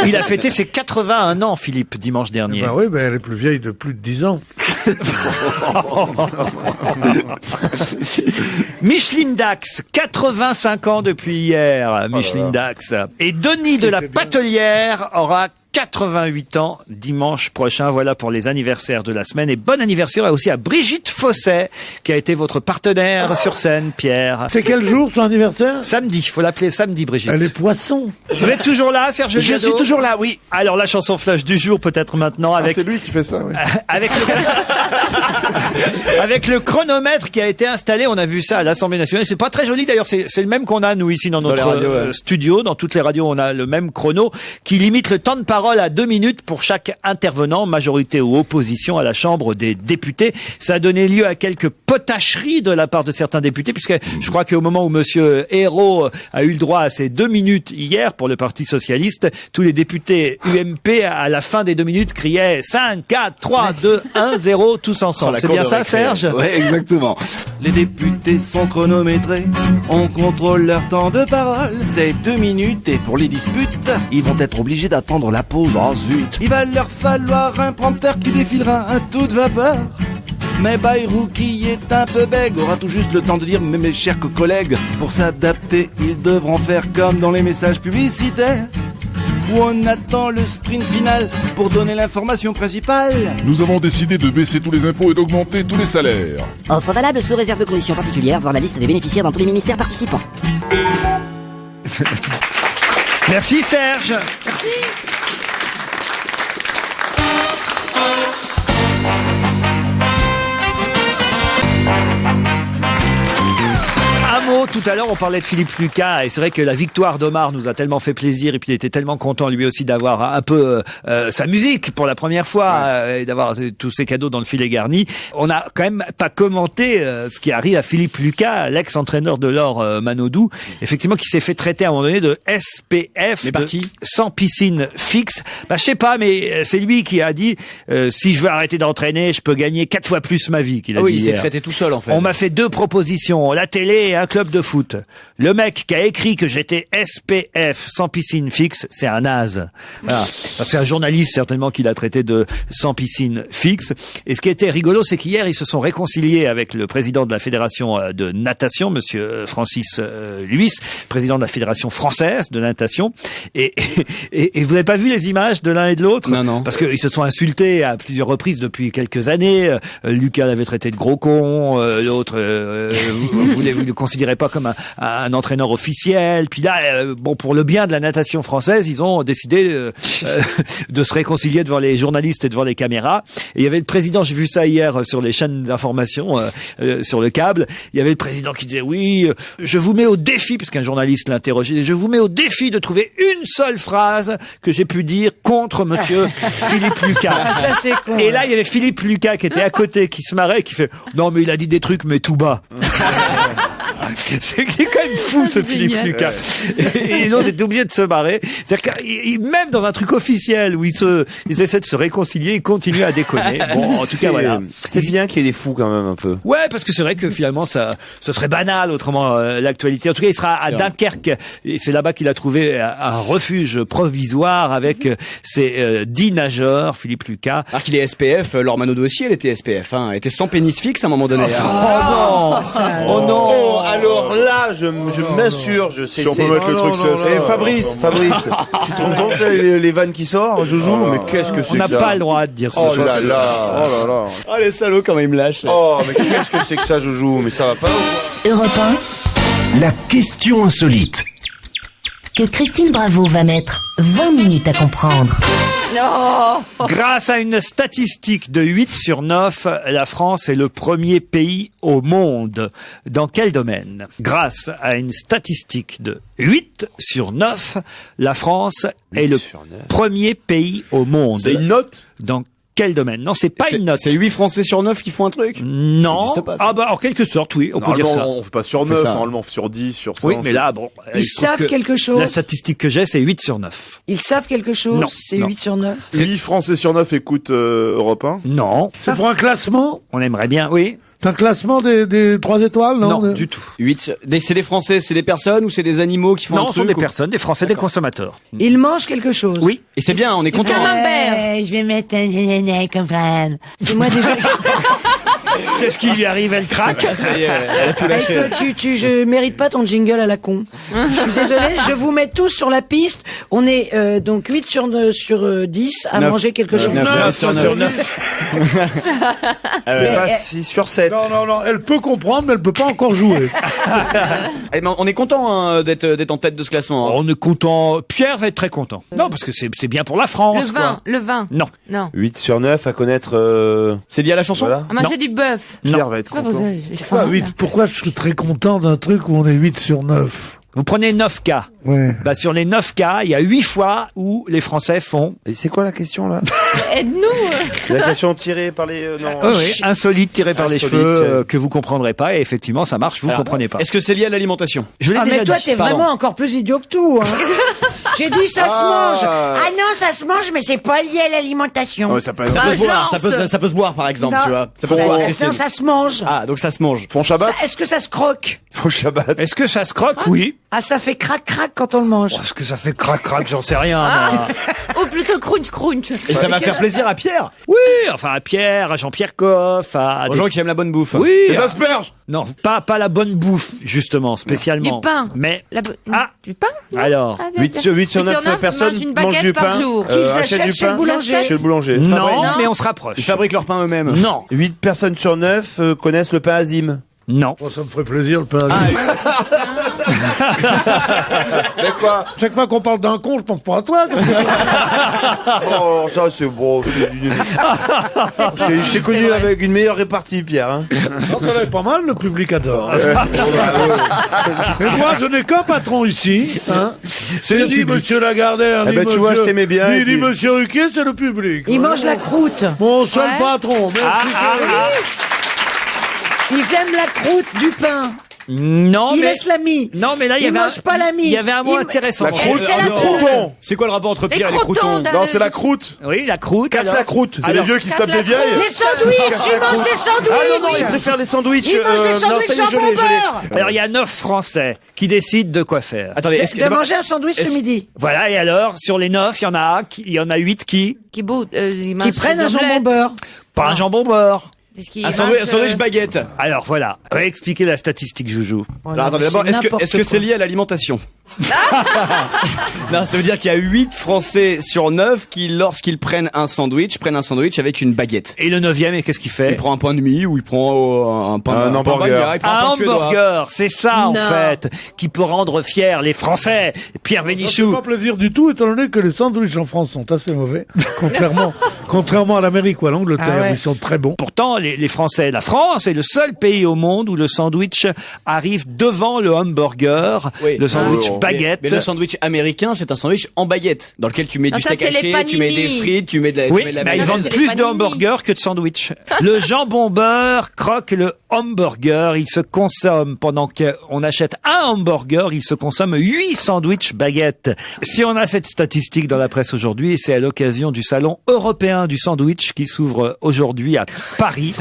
Il a fêté ses 81 ans, Philippe, dimanche dernier. Eh ben oui, mais elle est plus vieille de plus de 10 ans. Micheline Dax, 85 ans depuis hier, Micheline Dax. Et Denis de la Patelière aura 88 ans dimanche prochain. Voilà pour les anniversaires de la semaine. Et bon anniversaire aussi à Brigitte Fosset, qui a été votre partenaire sur scène, Pierre. C'est quel jour son anniversaire? Samedi. Faut l'appeler samedi, Brigitte. Elle est poisson. Vous êtes toujours là, Serge Je Jadot? suis toujours là, oui. Alors la chanson flash du jour, peut-être maintenant, avec C'est lui qui fait ça, oui. avec avec le chronomètre qui a été installé. On a vu ça à l'Assemblée nationale. C'est pas très joli d'ailleurs. C'est le même qu'on a nous ici dans notre radios, studio. Dans toutes les radios, on a le même chrono qui limite le temps de parole à 2 minutes pour chaque intervenant, majorité ou opposition à la Chambre des députés. Ça a donné lieu à quelques potacheries de la part de certains députés, puisque je crois qu'au moment où monsieur Hérault a eu le droit à ces 2 minutes hier pour le Parti socialiste, tous les députés UMP à la fin des 2 minutes criaient 5, 4, 3, 2, 1, 0, tous ensemble. C'est bien ça, Serge? Ouais, exactement. Les députés sont chronométrés, on contrôle leur temps de parole. C'est 2 minutes et pour les disputes, ils vont être obligés d'attendre la pause. Oh zut, il va leur falloir un prompteur qui défilera à toute vapeur. Mais Bayrou, qui est un peu bègue, aura tout juste le temps de dire « Mais mes chers collègues, pour s'adapter, ils devront faire comme dans les messages publicitaires, où on attend le sprint final pour donner l'information principale. » Nous avons décidé de baisser tous les impôts et d'augmenter tous les salaires. Offre valable sous réserve de conditions particulières, voir la liste des bénéficiaires dans tous les ministères participants. Merci Serge. Merci. tout à l'heure, on parlait de Philippe Lucas, et c'est vrai que la victoire d'Omar nous a tellement fait plaisir, et puis il était tellement content lui aussi d'avoir un peu sa musique pour la première fois, et d'avoir tous ces cadeaux dans le filet garni. On n'a quand même pas commenté ce qui arrive à Philippe Lucas, l'ex-entraîneur de l'Or Manodou, effectivement, qui s'est fait traiter à un moment donné de SPF, mais par qui sans piscine fixe. Bah, je sais pas, mais c'est lui qui a dit si je veux arrêter d'entraîner, je peux gagner 4 fois plus ma vie. Qu'il a dit il s'est hier. traité tout seul en fait. On m'a fait 2 propositions, la télé et un club de foot. Le mec qui a écrit que j'étais SPF sans piscine fixe, c'est un naze. Voilà. C'est un journaliste certainement qui l'a traité de sans piscine fixe. Et ce qui était rigolo, c'est qu'hier ils se sont réconciliés avec le président de la fédération de natation, monsieur Francis Luis, président de la fédération française de natation. Et vous n'avez pas vu les images de l'un et de l'autre? Non. Parce qu'ils se sont insultés à plusieurs reprises depuis quelques années. Lucas l'avait traité de gros con, l'autre vous ne le considérez pas comme un entraîneur officiel. Puis là, bon, pour le bien de la natation française, ils ont décidé de se réconcilier devant les journalistes et devant les caméras. Et il y avait le président, j'ai vu ça hier sur les chaînes d'information, sur le câble, il y avait le président qui disait oui, je vous mets au défi, puisqu'un journaliste l'interrogeait, je vous mets au défi de trouver une seule phrase que j'ai pu dire contre monsieur Philippe Lucas. Ah, ça, c'est con. Et là, il y avait Philippe Lucas qui était à côté, qui se marrait, qui fait non mais il a dit des trucs mais tout bas. C'est quand même fou ce Philippe génial. Lucas. Et l'autre est obligé de se marrer. C'est-à-dire que même dans un truc officiel où ils essaient de se réconcilier, ils continuent à déconner. Bon, en tout cas, voilà. C'est bien qu'il y ait des fous quand même un peu. Ouais, parce que c'est vrai que finalement, ce serait banal autrement l'actualité. En tout cas, il sera à Dunkerque et c'est là-bas qu'il a trouvé un refuge provisoire avec ses 10 nageurs, Philippe Lucas. Alors qu'il est SPF, Laure Manodou aussi, elle était SPF, hein. Elle était sans pénis fixe à un moment donné. Oh non. Oh, alors là, je m'insurge. Si on peut mettre le truc, c'est Fabrice, tu te rends compte les vannes qui sortent, Joujou, mais qu'est-ce que c'est On n'a que ça? pas le droit de dire ça. Oh là là. Oh les salauds, comment ils me lâchent. Oh, mais qu'est-ce que c'est que ça, Joujou? Mais ça va pas? Europe 1, La question insolite. que Christine Bravo va mettre 20 minutes à comprendre. Non. Grâce à une statistique de 8 sur 9, la France est le premier pays au monde. Dans quel domaine? Grâce à une statistique de 8 sur 9, la France est le premier pays au monde. C'est une note? Dans quel domaine? Non, c'est pas une note. C'est 8 Français sur 9 qui font un truc? Non. Ça existe pas, ça. Ah bah en quelque sorte, oui, on peut dire ça. On fait pas sur 9, normalement, sur 10, sur 100. Oui, mais là, bon. Ils il se trouve savent que quelque chose. La statistique que j'ai, c'est 8 sur 9. Ils savent quelque chose. Non, C'est non. 8 sur 9. 8 Français sur 9 écoutent Europe 1. Non. C'est pour un classement? On aimerait bien, oui. C'est un classement des 3 étoiles, non? Non, du tout. 8. C'est des Français, c'est des personnes ou c'est des animaux qui font un Non, truc? ce sont des ou- personnes, des Français, des consommateurs. Ils mangent quelque chose. Oui. Et c'est bien, on est content. Je vais mettre un néné comme ça. C'est moi déjà. Qu'est-ce qui lui arrive? Elle craque. Ça y est, elle a tout lâché. Hey, toi, je mérite pas ton jingle à la con. Je suis désolé, je vous mets tous sur la piste. On est donc 8 sur 10 à Neuf. manger quelque chose. 9 sur 9. C'est pas 6 sur 7. Non, elle peut comprendre, mais elle peut pas encore jouer. Eh ben, on est content hein, d'être en tête de ce classement. hein. On est content. Pierre va être très content. Non, parce que c'est bien pour la France. Le quoi. vin, le vin. Non. Non. 8 sur 9 à connaître... C'est lié à la chanson? Voilà. À manger du bœuf. Pierre va être Ah, content. Pourquoi 8? Pourquoi je suis très content d'un truc où on est 8 sur 9? Vous prenez 9 cas. Ouais. Bah, sur les 9 cas, il y a 8 fois où les Français font... Et c'est quoi la question là? Aide-nous. C'est la question tirée par les... non. Oui, insolite tiré par les Insolite, cheveux ouais. que vous comprendrez pas. Et effectivement, ça marche, vous Alors, comprenez pas. Est-ce que c'est lié à l'alimentation? Je l'ai Ah, déjà mais toi, dit. t'es Pardon. vraiment encore plus idiot que tout. Hein. J'ai dit ça se mange. Ah non, ça se mange, mais c'est pas lié à l'alimentation. Ouais, ça peut être... Ça peut se boire, chance. ça peut se boire par exemple, Non. tu vois. Ça peut se Ouais, boire, non, Christine. ça se mange. Ah, donc ça se mange. Font Shabbat? Est-ce que ça se croque? Faut Shabbat. Est-ce que ça se croque? Oui. Ah, ça fait crac-crac quand on le mange. Est-ce que ça fait crac-crac? J'en sais rien. moi. Ou plutôt crunch. Et ça va faire plaisir à Pierre, Oui, enfin à Pierre, à Jean-Pierre Coff, à aux des- gens qui aiment la bonne bouffe. Oui. Et ça se perche! Non, pas la bonne bouffe, justement, spécialement. Du pain. Mais Ah. Du pain? alors, Ah, 8 sur 9 personnes mangent une mangent baguette du par pain. jour. Qu'ils achètent achètent du chez le pain boulanger. chez le boulanger. non, Non. mais on se rapproche. Ils fabriquent leur pain eux-mêmes. Non. 8 personnes sur 9 connaissent le pain azime. Non. Oh, ça me ferait plaisir, le pain. Mais quoi? Chaque fois qu'on parle d'un con, je pense pas à toi. Oh, ça, c'est bon. Je t'ai connu avec une meilleure répartie, Pierre. Hein. Non, ça va être pas mal, le public adore. Et moi, je n'ai qu'un patron ici. Hein. C'est ni Monsieur Lagardère, ni tu vois, je t'aimais bien. Ni Monsieur Ruquier, c'est le public. Il mange la croûte. Mon seul patron. Merci. Ils aiment la croûte du pain. Non, Il mais... laisse la mie. Non, mais là, il y Il avait mange pas la mie. Il y avait un mot intéressant. La croûte. C'est la croûte. C'est quoi le rapport entre Pierre et les croûtons? Non, c'est la croûte. Oui, la croûte. Casse la croûte. C'est les vieux qui se tapent des vieilles. Les sandwichs, il mange des sandwichs. Ah non, il préfère les sandwichs. Il mange des non, sandwichs ça y est, en je l'ai. beurre. Alors, il y a 9 Français qui décident de quoi faire. Attendez, De manger un sandwich ce midi. Voilà, et alors, sur les 9, il y en a 8 qui Qui prennent un jambon beurre. pas un jambon beurre. Un sandwich baguette. Alors voilà, réexpliquez la statistique, Joujou. Alors attendez, d'abord, est-ce que c'est lié à l'alimentation? Non, ça veut dire qu'il y a 8 Français sur 9 qui, lorsqu'ils prennent un sandwich avec une baguette. Et le 9e, et qu'est-ce qu'il fait? Il prend un pain de mie ou il prend un hamburger. Un hamburger, c'est ça en fait, qui peut rendre fiers les Français. Pierre Ça fait Bénichou. pas plaisir du tout, étant donné que les sandwichs en France sont assez mauvais, contrairement à l'Amérique ou à l'Angleterre, où ils sont très bons. Pourtant, les Français, la France est le seul pays au monde où le sandwich arrive devant le hamburger, le sandwich baguette. Mais le sandwich américain, c'est un sandwich en baguette, dans lequel tu mets du steak c'est les haché, tu mets des frites, tu mets de la Oui, tu mets de la mais ils mayonnaise. vendent plus de hamburgers que de sandwichs. Le jambon beurre croque le hamburger. Il se consomme, pendant qu'on achète un hamburger, il se consomme 8 sandwichs baguettes. Si on a cette statistique dans la presse aujourd'hui, c'est à l'occasion du salon européen du sandwich qui s'ouvre aujourd'hui à Paris.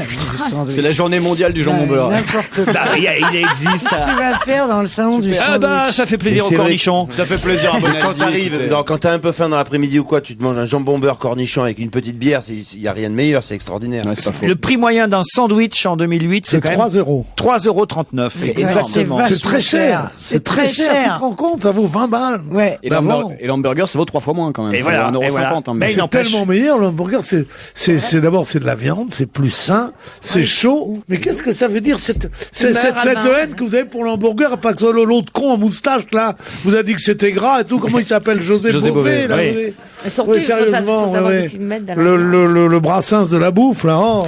C'est la journée mondiale du jambon beurre. N'importe quoi. Bah, il existe. Qu'est-ce que tu vas faire dans le salon du Ah bah, sandwich? ça fait plaisir aux cornichons. Ça fait plaisir à Quand t'arrives, quand t'as un peu faim dans l'après-midi ou quoi, tu te manges un jambon beurre cornichon avec une petite bière, il y a rien de meilleur, c'est extraordinaire. Ouais, c'est pas faux. Le prix moyen d'un sandwich en 2008, c'est quand même 3 euros. 3,39 €. Exactement. C'est très cher. C'est très cher. Tu te rends compte, ça vaut 20 balles. Ouais. Et l'hamburger, ça vaut 3 fois moins quand même. Et Ça voilà, vaut 1,50 et voilà. €. Mais il C'est n'empêche- tellement meilleur, le hamburger. C'est d'abord, c'est de la viande, c'est plus sain, c'est chaud. Mais qu'est-ce que ça veut dire, cette haine que vous avez pour l'hamburger? Pas que l'autre con en moustache, là, vous a dit que c'était gras et tout. Comment il s'appelle? José Bové, là. oui. vous avez- Et surtout, Oui, il faut sérieusement, savoir ouais. s'y mettre dans la Le Brassens de la bouffe, là. Oh.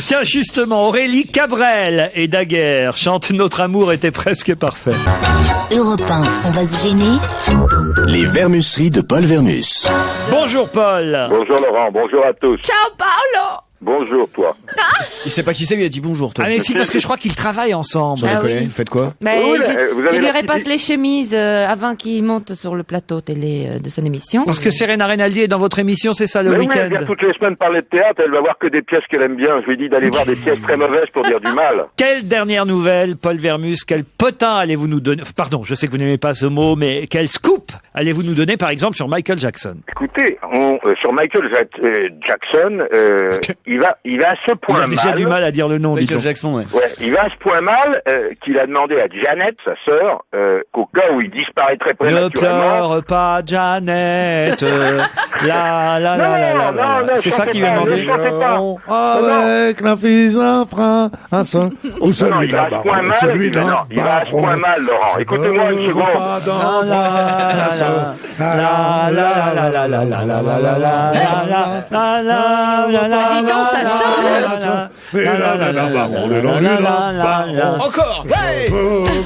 Tiens, justement, Aurélie Cabrel et Daguerre chante Notre amour était presque parfait. Europe 1, on va se gêner. Les Vermusseries de Paul Vermus. Bonjour Paul. Bonjour Laurent, bonjour à tous. Ciao Paolo. Bonjour toi. Il sait pas qui c'est, mais il a dit bonjour, toi. Ah mais si, parce que je crois qu'ils travaillent ensemble. Sans Ah déconner, oui. vous faites quoi? Ben, Oui, vous avez je lui la repasse petite- les chemises avant qu'il monte sur le plateau télé de son émission. Parce que Serena Renaldi est dans votre émission, c'est ça le Mais oui, elle week-end. vient toutes les semaines parler de théâtre, elle va voir que des pièces qu'elle aime bien. Je lui dis d'aller voir des pièces très mauvaises pour dire du mal. Quelle dernière nouvelle, Paul Vermus, quel potin allez-vous nous donner? Pardon, je sais que vous n'aimez pas ce mot, mais quel scoop allez-vous nous donner, par exemple, sur Michael Jackson? Écoutez, sur Michael Jackson, il va à ce Il point a déjà mal. du mal à dire le nom, Michael dis-donc. Jackson, ouais. Ouais, il va à ce point mal qu'il a demandé à Janet, sa sœur, qu'au cas où il disparaîtrait Ne prématurément... pleure pas, Janet. La. C'est ça qu'il va demander. Avec la fille d'un frein, un seul, ou Non, celui il va d'un à ce baron, point mal, celui d'un non, il va à ce point mal, Laurent. Écoutez-moi une seconde. pas d'embrasse. Dis donc, ça change. Encore!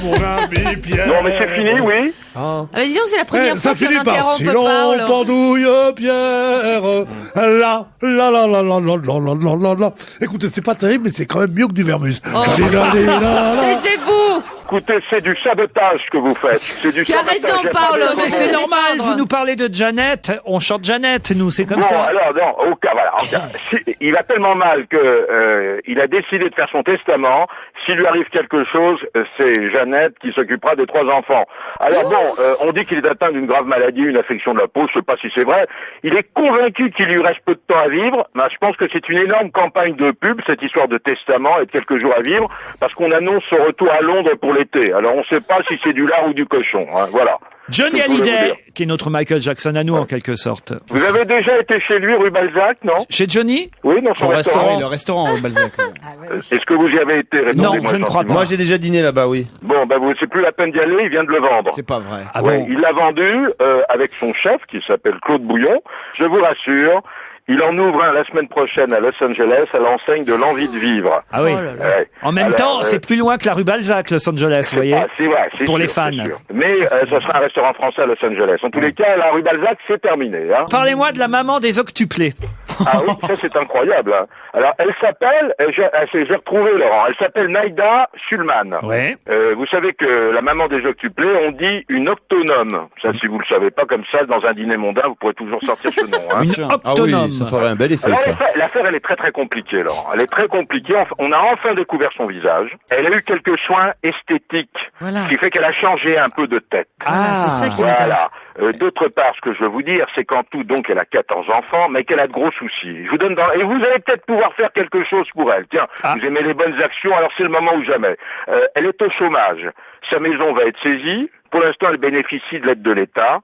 Mon ami Pierre. Non, mais c'est fini, oui. Ah, bah, dis donc, c'est la première Ça fois qu'on finit par si interrompt l'on Paolo. pendouille Pierre. La. Écoutez, c'est pas terrible, mais c'est quand même mieux que du Vermus. Oh. Taisez-vous. Écoutez, c'est du sabotage que vous faites. C'est du Tu as sabotage. raison, Il y a pas Paolo. de- Mais c'est Faut normal, défendre. vous nous parlez de Janet, on chante Janet, nous, c'est comme Bon, ça. alors, non, au cas, voilà. Il va tellement mal que il a décidé de faire son testament. S'il lui arrive quelque chose, c'est Jeannette qui s'occupera des 3 enfants. Alors bon, on dit qu'il est atteint d'une grave maladie, une affection de la peau, je sais pas si c'est vrai. Il est convaincu qu'il lui reste peu de temps à vivre. Ben, je pense que c'est une énorme campagne de pub, cette histoire de testament et de quelques jours à vivre, parce qu'on annonce son retour à Londres pour l'été. Alors on ne sait pas si c'est du lard ou du cochon. Hein, voilà. Johnny C'est ce que je voulais vous Hallyday, dire. qui est notre Michael Jackson à nous, en quelque sorte. Vous avez déjà été chez lui, rue Balzac, non? Chez Johnny? Oui, dans son restaurant. le restaurant au Balzac. Est-ce que vous y avez été? Non, Répondez-moi je ne crois gentiment. Moi, j'ai déjà dîné là-bas, oui. Bon, ben c'est plus la peine d'y aller, il vient de le vendre. C'est pas vrai. Ah Ouais, bon? il l'a vendu avec son chef qui s'appelle Claude Bouillon. Je vous rassure, il en ouvre un la semaine prochaine à Los Angeles à l'enseigne de l'envie de vivre. Ah oui. Ouais. En même Alors, temps, c'est plus loin que la rue Balzac, Los Angeles, vous voyez? c'est vrai, c'est Pour sûr, les fans. c'est sûr. Mais ce sera un restaurant français à Los Angeles. En tous les cas, la rue Balzac, c'est terminé. Hein. Parlez-moi de la maman des octuplés. Ah oui, ça c'est incroyable. Hein. Alors, elle s'appelle, j'ai retrouvé Laurent, elle s'appelle Naïda Sulman. Ouais. Vous savez que la maman des octuplés, on dit une octonome. Ça, si vous le savez pas, comme ça, dans un dîner mondain, vous pourrez toujours sortir ce nom. Hein. Une Ah octonome. oui, ça ferait un bel effet, Alors, ça. l'affaire, elle est très très compliquée, Laurent. Elle est très compliquée. On a enfin découvert son visage. Elle a eu quelques soins esthétiques, Voilà. ce qui fait qu'elle a changé un peu de tête. C'est ça qui m'intéresse. Voilà. D'autre part, ce que je veux vous dire, c'est qu'en tout, donc, elle a 14 enfants, mais qu'elle a de gros soucis. Je vous donne et vous allez peut-être pouvoir faire quelque chose pour elle. Tiens, vous aimez les bonnes actions, alors c'est le moment ou jamais. Elle est au chômage. Sa maison va être saisie. Pour l'instant, elle bénéficie de l'aide de l'État.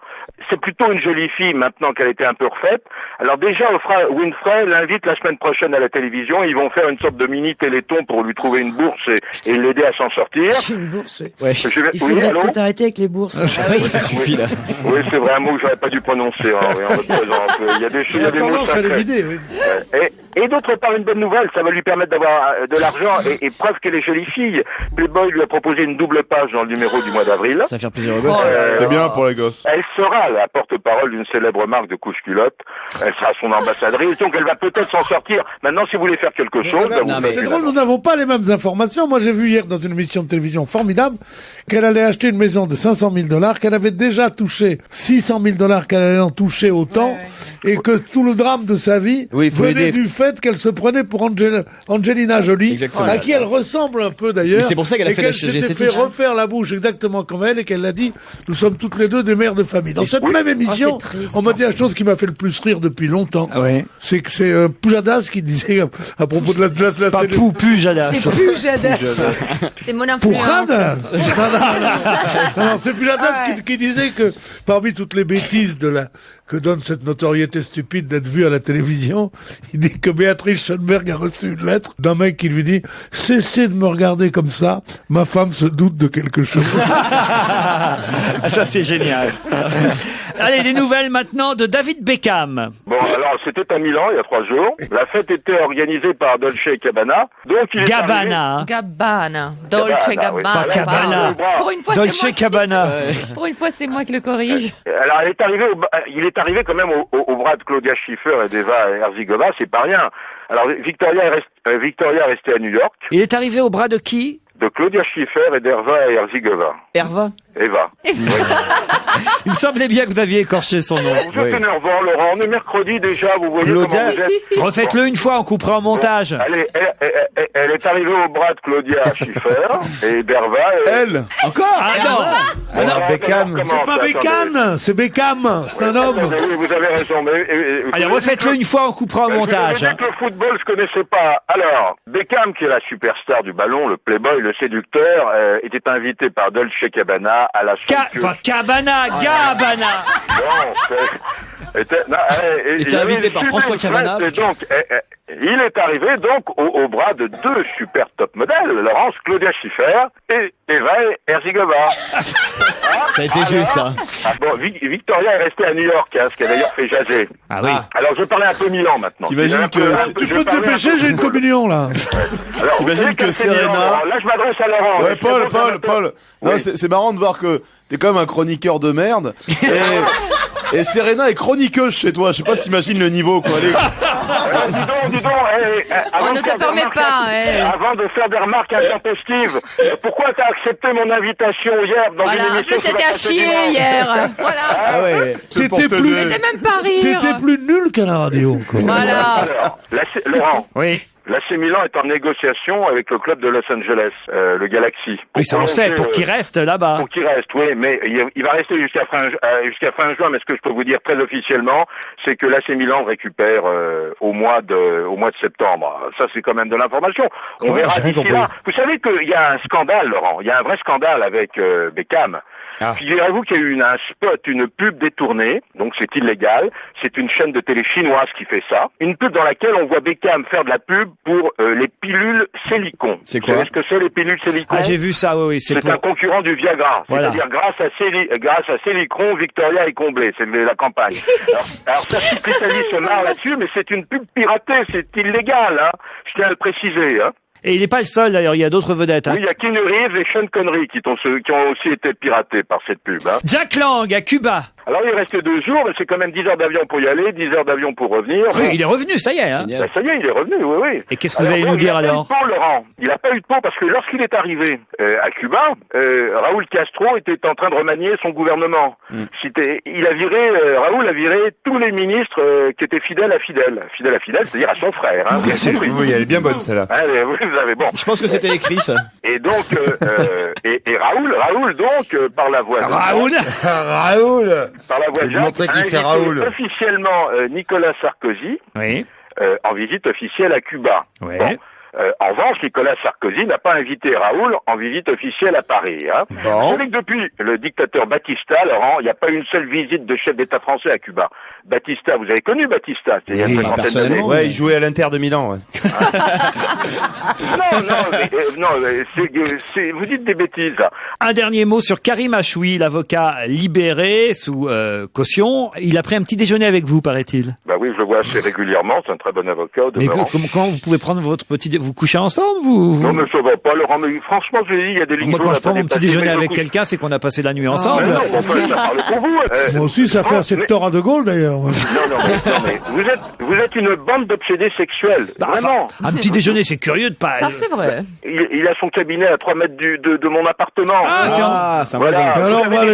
C'est plutôt une jolie fille maintenant qu'elle était un peu refaite. Alors déjà, Winfrey l'invite la semaine prochaine à la télévision. Ils vont faire une sorte de mini téléthon pour lui trouver une bourse et l'aider à s'en sortir. Une bourse. Ouais. Il faudrait peut-être arrêter avec les bourses. Ça suffit là. Oui, c'est vrai un mot que j'aurais pas dû prononcer. Hein, oui, en votre présence. Il y a des choses, il y a des mots tendance à sacrés. l'éviter, oui. Et d'autre part, une bonne nouvelle, ça va lui permettre d'avoir de l'argent et preuve qu'elle est jolie fille. Playboy lui a proposé une double page dans le numéro du mois d'avril. Ça va faire plaisir aux gosses. C'est bien pour les gosses. Elle sera la porte-parole d'une célèbre marque de couche-culotte. Elle sera son ambassadrice, donc elle va peut-être s'en sortir. Maintenant, si vous voulez faire quelque chose, ben, vous faites C'est une drôle, nous n'avons pas les mêmes informations. Moi, j'ai vu hier dans une émission de télévision formidable qu'elle allait acheter une maison de 500 000 $, qu'elle avait déjà touché 600 000 $, qu'elle allait en toucher autant, et que tout le drame de sa vie venait du fait qu'elle se prenait pour Angelina Jolie, Exactement. à qui elle ressemble un peu d'ailleurs. Mais c'est pour ça qu'elle a et fait la qu'elle chirurgie s'était fait esthétique. refaire la bouche exactement comme elle, et qu'elle a dit, nous sommes toutes les deux des mères de famille. Dans cette même émission, on m'a dit la chose qui m'a fait le plus rire depuis longtemps. C'est que c'est Pujadas qui disait à propos de la C'est pas Pujadas. C'est Pujadas. C'est mon influence. Pujadas. Non, c'est Pujadas qui disait que parmi toutes les bêtises que donne cette notoriété stupide d'être vue à la télévision, il dit que Béatrice Schoenberg a reçu une lettre d'un mec qui lui dit « Cessez de me regarder comme ça, ma femme se doute de quelque chose. » Ça, c'est génial. Allez, des nouvelles maintenant de David Beckham. Bon, alors, c'était à Milan, il y a 3 jours. La fête était organisée par Dolce & Gabbana. Donc, il est Gabbana. Gabbana. Dolce Gabbana, oui. Gabbana. Pas Cabana. Pour une fois, c'est Dolce moi Cabana. Pour une fois, c'est moi qui le corrige. Alors, il est arrivé quand même au bras de Claudia Schiffer et d'Eva Herzigova, c'est pas rien. Alors, Victoria est restée à New York. Il est arrivé au bras de qui? De Claudia Schiffer et d'Eva Herzigova. Herva. Eva. Il me semblait bien que vous aviez écorché son nom. Vous êtes énervant, Laurent. On est mercredi déjà, vous voyez Claudia, comment vous êtes. refaites-le une fois, on coupera en montage. Allez, elle est arrivée au bras de Claudia Schiffer et d'Herva. Elle Encore? Ah non. Ah non, Beckham. C'est pas Beckham, c'est Beckham, c'est un homme. Vous avez raison, mais... Allez, refaites-le une fois, on coupera en montage. Je que le football, je connaissais pas. Alors, Beckham, qui est la superstar du ballon, le playboy, le séducteur, était invité par Dolce & Gabbana à la Enfin, Cabana. Bon, Il était invité par François Cabana. Et donc, il est arrivé donc au bras de 2 super top modèles, Laurence, Claudia Schiffer et Eva Herzigova. Ça a été juste, hein. Bon, Victoria est restée à New York, ce qui a d'ailleurs fait jaser. Ah oui. Alors, je vais parler un peu Milan maintenant. T'imagines que... Tu peux te dépêcher, j'ai une communion là. Alors, T'imagines que Serena... Là, je m'adresse à Laurent. Ouais, Paul. Non, Oui. c'est marrant de voir que t'es comme un chroniqueur de merde. Et Serena est chroniqueuse chez toi. Je sais pas si t'imagines le niveau, quoi. Dis donc, On ne te permet pas, avant de faire des remarques intempestives, pourquoi t'as accepté mon invitation hier dans Voilà, une émission je s'étais à chier hier. Voilà. Ah ouais. C'était plus, C'était même pas rire. t'étais plus nul qu'à la radio, quoi. Voilà. Alors, Laurent. Oui. L'AC Milan est en négociation avec le club de Los Angeles, le Galaxy. Oui, ça on sait, pour qu'il reste là-bas. Pour qu'il reste, oui, mais il va rester jusqu'à fin juin, mais ce que je peux vous dire très officiellement, c'est que l'AC Milan récupère au mois de septembre. Ça, c'est quand même de l'information. On Ouais, verra j'ai rien d'ici compris. là. Vous savez qu'il y a un scandale, Laurent. Il y a un vrai scandale avec Beckham. Figurez-vous qu'il y a eu un spot, une pub détournée, donc c'est illégal. C'est une chaîne de télé chinoise qui fait ça. Une pub dans laquelle on voit Beckham faire de la pub pour les pilules Silicon. C'est quoi? Vous savez ce que c'est, les pilules Silicon? Ah, j'ai vu ça, oui, C'est un concurrent du Viagra. Voilà. C'est-à-dire grâce à Silicon, Victoria est comblée. C'est la campagne. Alors ça, Italie se marre là-dessus, mais c'est une pub piratée. C'est illégal, hein. Je tiens à le préciser, hein. Et il n'est pas le seul d'ailleurs, il y a d'autres vedettes. Hein. Oui, il y a Keanu Reeves et Sean Connery qui ont aussi été piratés par cette pub, hein. Jack Lang à Cuba. Alors il reste 2 jours, mais c'est quand même 10 heures d'avion pour y aller, 10 heures d'avion pour revenir. Oui, il est revenu, ça y est. Hein. Ben, ça y est, il est revenu, oui, oui. Et qu'est-ce que vous allez nous dire alors? Il n'a pas eu de pont, Laurent. Il n'a pas eu de pont parce que lorsqu'il est arrivé à Cuba, Raúl Castro était en train de remanier son gouvernement. Raúl a viré tous les ministres qui étaient fidèles à Fidel. Fidèle à Fidel, c'est-à-dire à son frère. Hein, Oui, elle est bien bonne celle-là. Allez, vous avez bon. Je pense que c'était écrit, ça. Et donc, et Raúl donc, par la voix de Raoul par la voix de Je vais te montrer qui c'est Raoul. officiellement Nicolas Sarkozy en visite officielle à Cuba. Oui. Bon. En revanche, Nicolas Sarkozy n'a pas invité Raoul en visite officielle à Paris. Hein. Vous savez que depuis le dictateur Batista, Laurent, il n'y a pas une seule visite de chef d'État français à Cuba. Batista, vous avez connu Batista? C'est il y a une cinquantaine d'années. Ouais, il jouait à l'Inter de Milan. Ouais. Vous dites des bêtises. Là. Un dernier mot sur Karim Achoui, l'avocat libéré sous caution. Il a pris un petit déjeuner avec vous, paraît-il. Bah oui, je le vois assez régulièrement. C'est un très bon avocat. Mais comment vous pouvez prendre votre petit déjeuner? Vous couchez ensemble, vous? Non, mais ça va pas, Laurent. Mais franchement, je dis, il y a des limites. Moi, quand je prends mon petit déjeuner avec quelqu'un, c'est qu'on a passé la nuit ensemble. Non, ça parle pour vous. Moi aussi, ça fait assez de tort à De Gaulle, d'ailleurs. Non, mais vous êtes une bande d'obsédés sexuels. Vraiment. Un petit déjeuner, c'est curieux de pas... Ça, c'est vrai. Il a son cabinet à 3 mètres de mon appartement. Ah, c'est un voilà. voisin. Alors, Vous avez voilà,